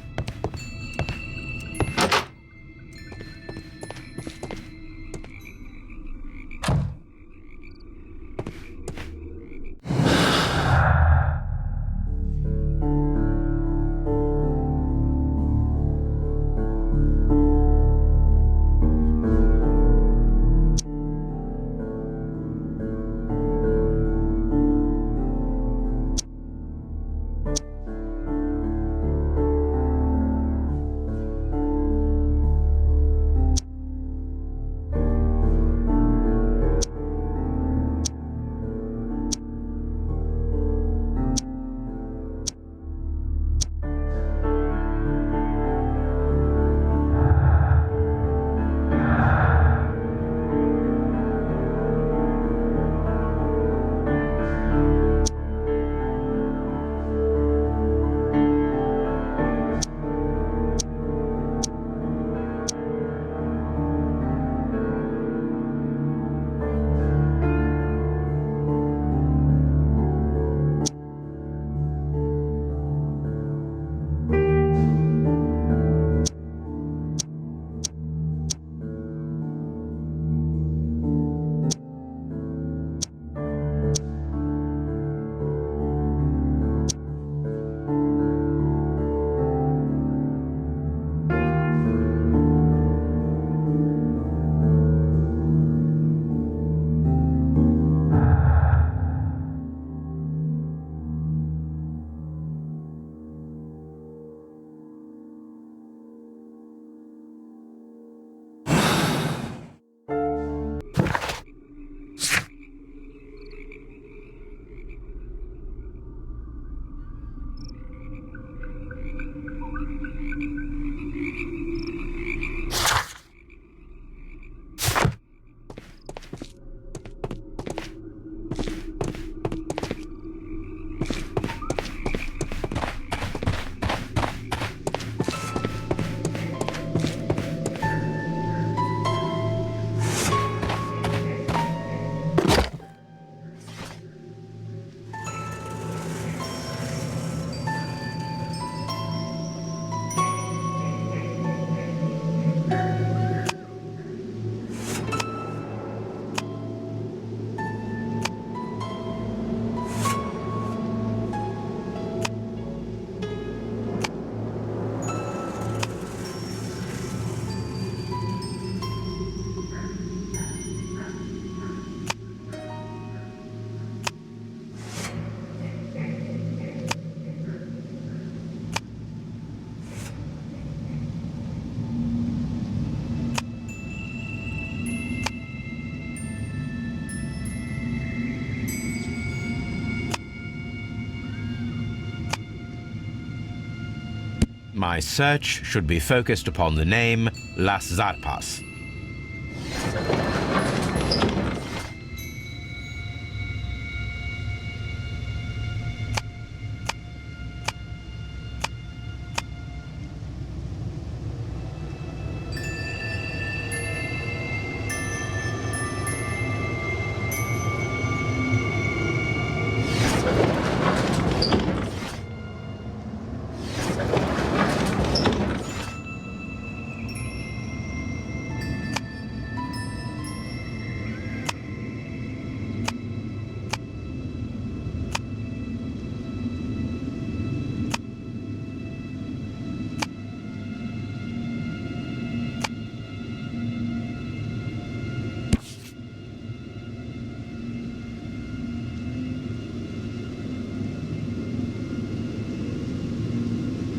My search should be focused upon the name Las Zarpas.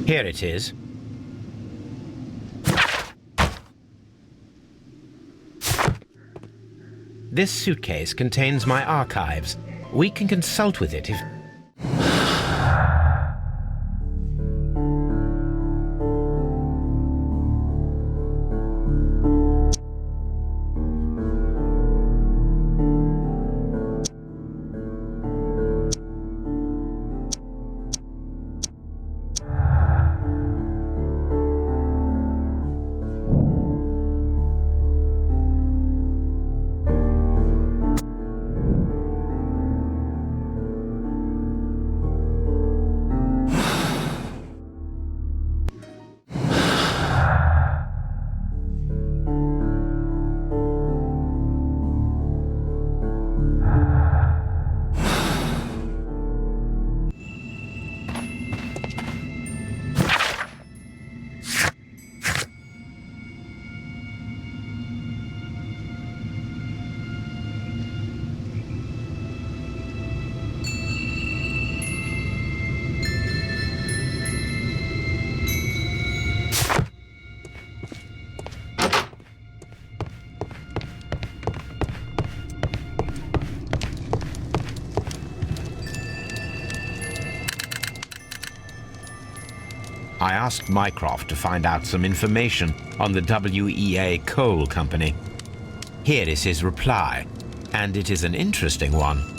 Here it is. This suitcase contains my archives. We can consult with it if... I asked Mycroft to find out some information on the WEA Coal Company. Here is his reply, and it is an interesting one.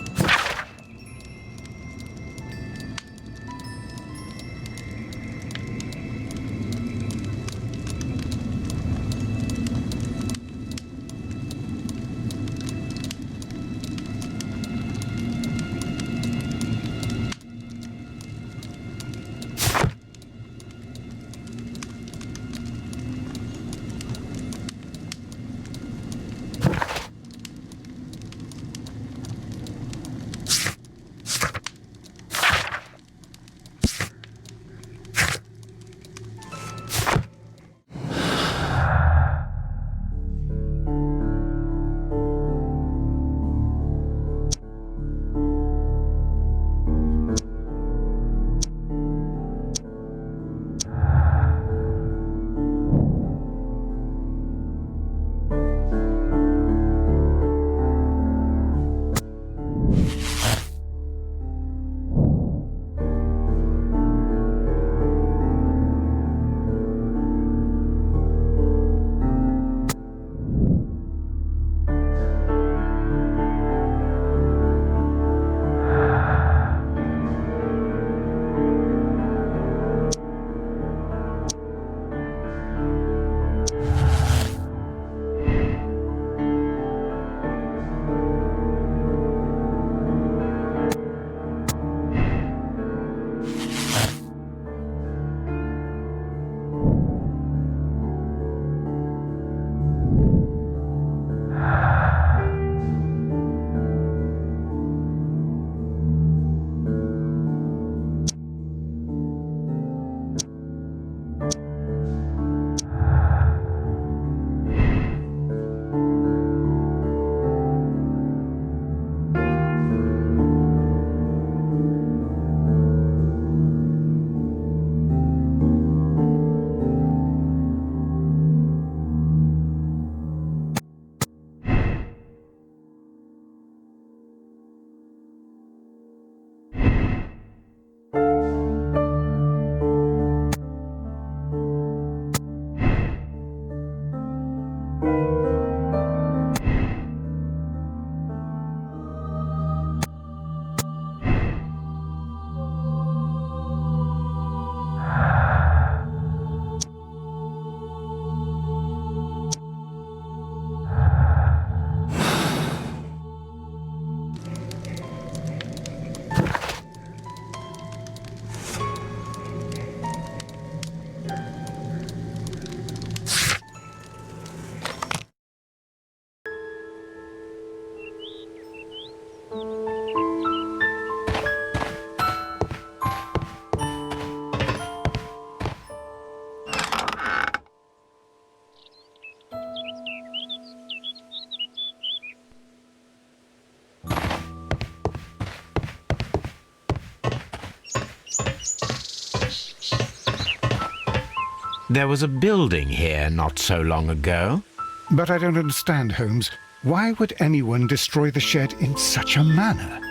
There was a building here not so long ago. But I don't understand, Holmes. Why would anyone destroy the shed in such a manner?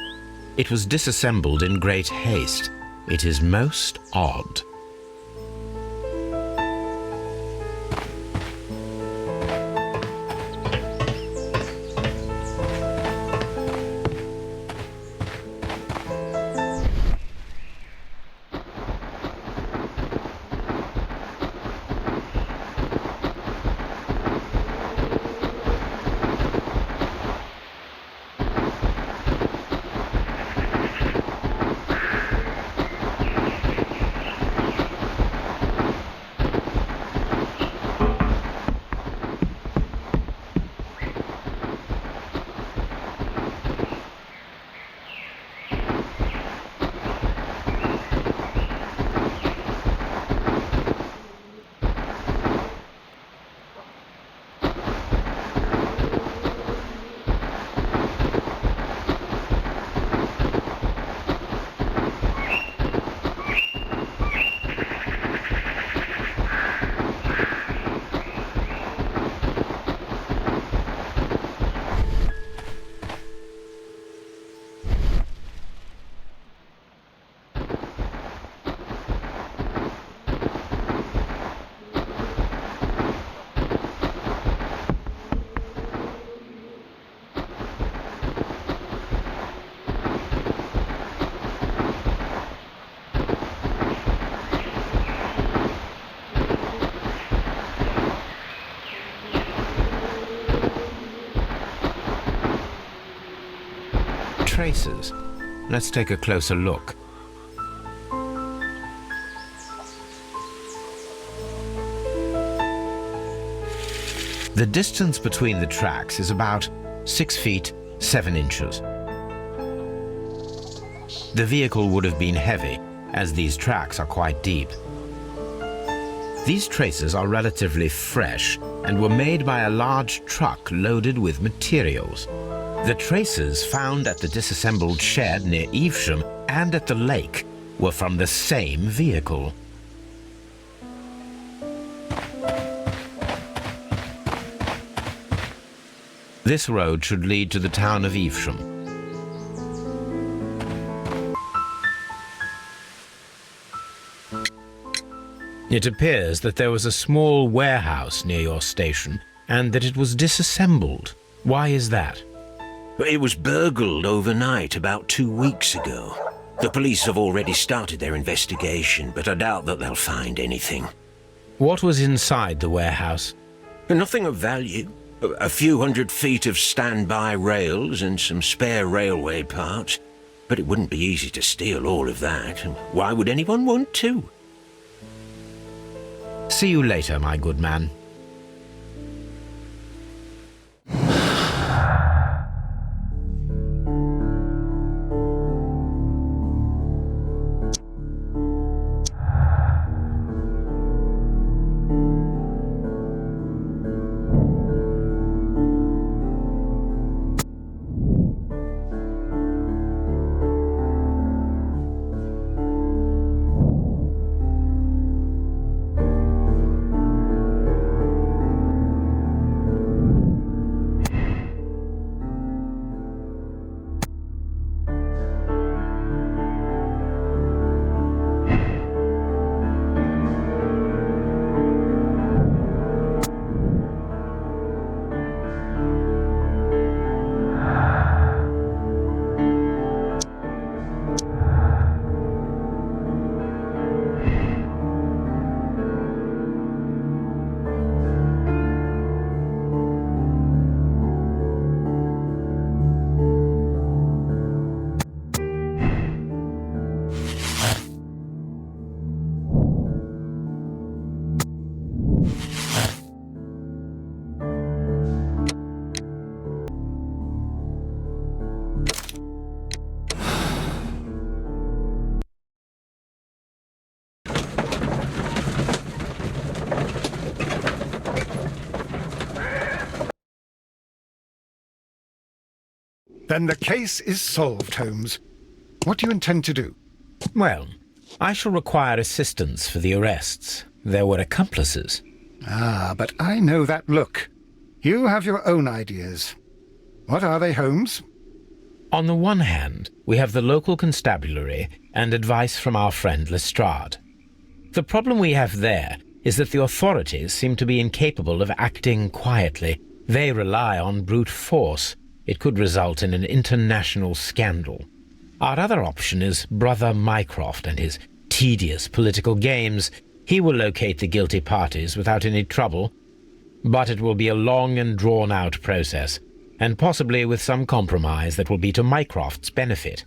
It was disassembled in great haste. It is most odd. Traces. Let's take a closer look. The distance between the tracks is about 6 feet 7 inches. The vehicle would have been heavy, as these tracks are quite deep. These traces are relatively fresh and were made by a large truck loaded with materials. The traces found at the disassembled shed near Evesham and at the lake were from the same vehicle. This road should lead to the town of Evesham. It appears that there was a small warehouse near your station and that it was disassembled. Why is that? It was burgled overnight about 2 weeks ago. The police have already started their investigation, but I doubt that they'll find anything. What was inside the warehouse? Nothing of value. A few hundred feet of standby rails and some spare railway parts. But it wouldn't be easy to steal all of that. Why would anyone want to? See you later, my good man. Then the case is solved, Holmes. What do you intend to do? Well, I shall require assistance for the arrests. there were accomplices. Ah, but I know that look. You have your own ideas. What are they, Holmes? On the one hand, we have the local constabulary and advice from our friend Lestrade. The problem we have there is that the authorities seem to be incapable of acting quietly. They rely on brute force. It could result in an international scandal. Our other option is Brother Mycroft and his tedious political games. He will locate the guilty parties without any trouble, but it will be a long and drawn-out process, and possibly with some compromise that will be to Mycroft's benefit.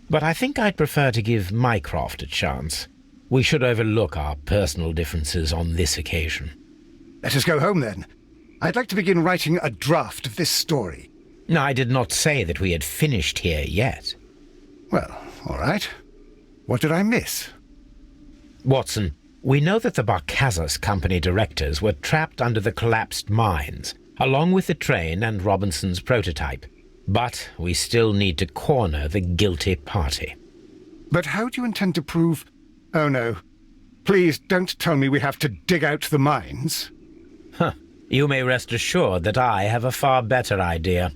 But I think I'd prefer to give Mycroft a chance. We should overlook our personal differences on this occasion. Let us go home, then. I'd like to begin writing a draft of this story. I did not say that we had finished here yet. Well, all right. What did I miss? Watson, we know that the Barcazas Company directors were trapped under the collapsed mines, along with the train and Robinson's prototype. But we still need to corner the guilty party. But how do you intend to prove... Oh, no. Please don't tell me we have to dig out the mines. You may rest assured that I have a far better idea.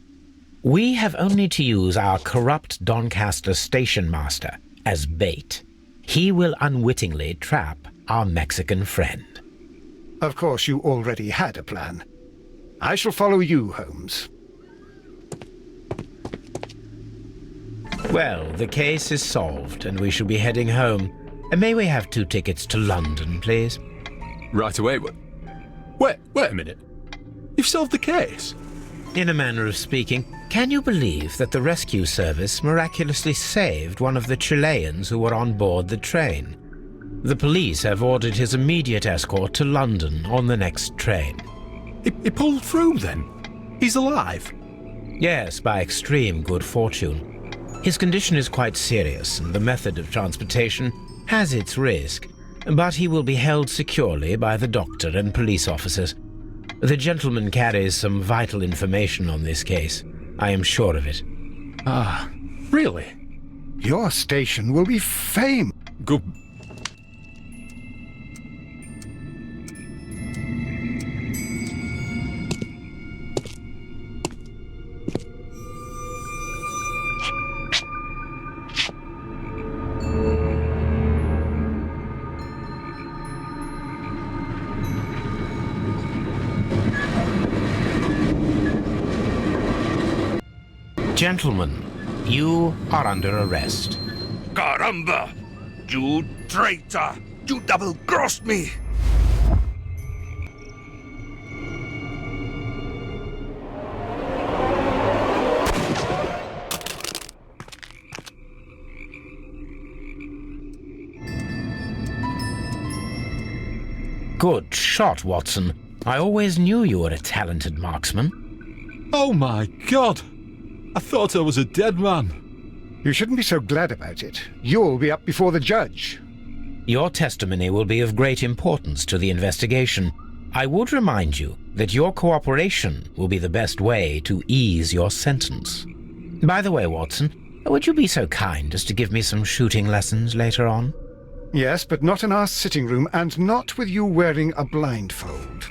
We have only to use our corrupt Doncaster station master as bait. He will unwittingly trap our Mexican friend. Of course, you already had a plan. I shall follow you, Holmes. Well, the case is solved, and we shall be heading home. May we have 2 tickets to London, please? Right away. Wait a minute. You've solved the case? In a manner of speaking, can you believe that the rescue service miraculously saved one of the Chileans who were on board the train? The police have ordered his immediate escort to London on the next train. He pulled through, then? He's alive? Yes, by extreme good fortune. His condition is quite serious, and the method of transportation has its risk, but he will be held securely by the doctor and police officers. The gentleman carries some vital information on this case. I am sure of it. Ah, really? Your station will be famed. Good. Gentlemen, you are under arrest. Caramba! You traitor! You double-crossed me! Good shot, Watson. I always knew you were a talented marksman. Oh my God! I thought I was a dead man. You shouldn't be so glad about it. You'll be up before the judge. Your testimony will be of great importance to the investigation. I would remind you that your cooperation will be the best way to ease your sentence. By the way, Watson, would you be so kind as to give me some shooting lessons later on? Yes, but not in our sitting room, and not with you wearing a blindfold.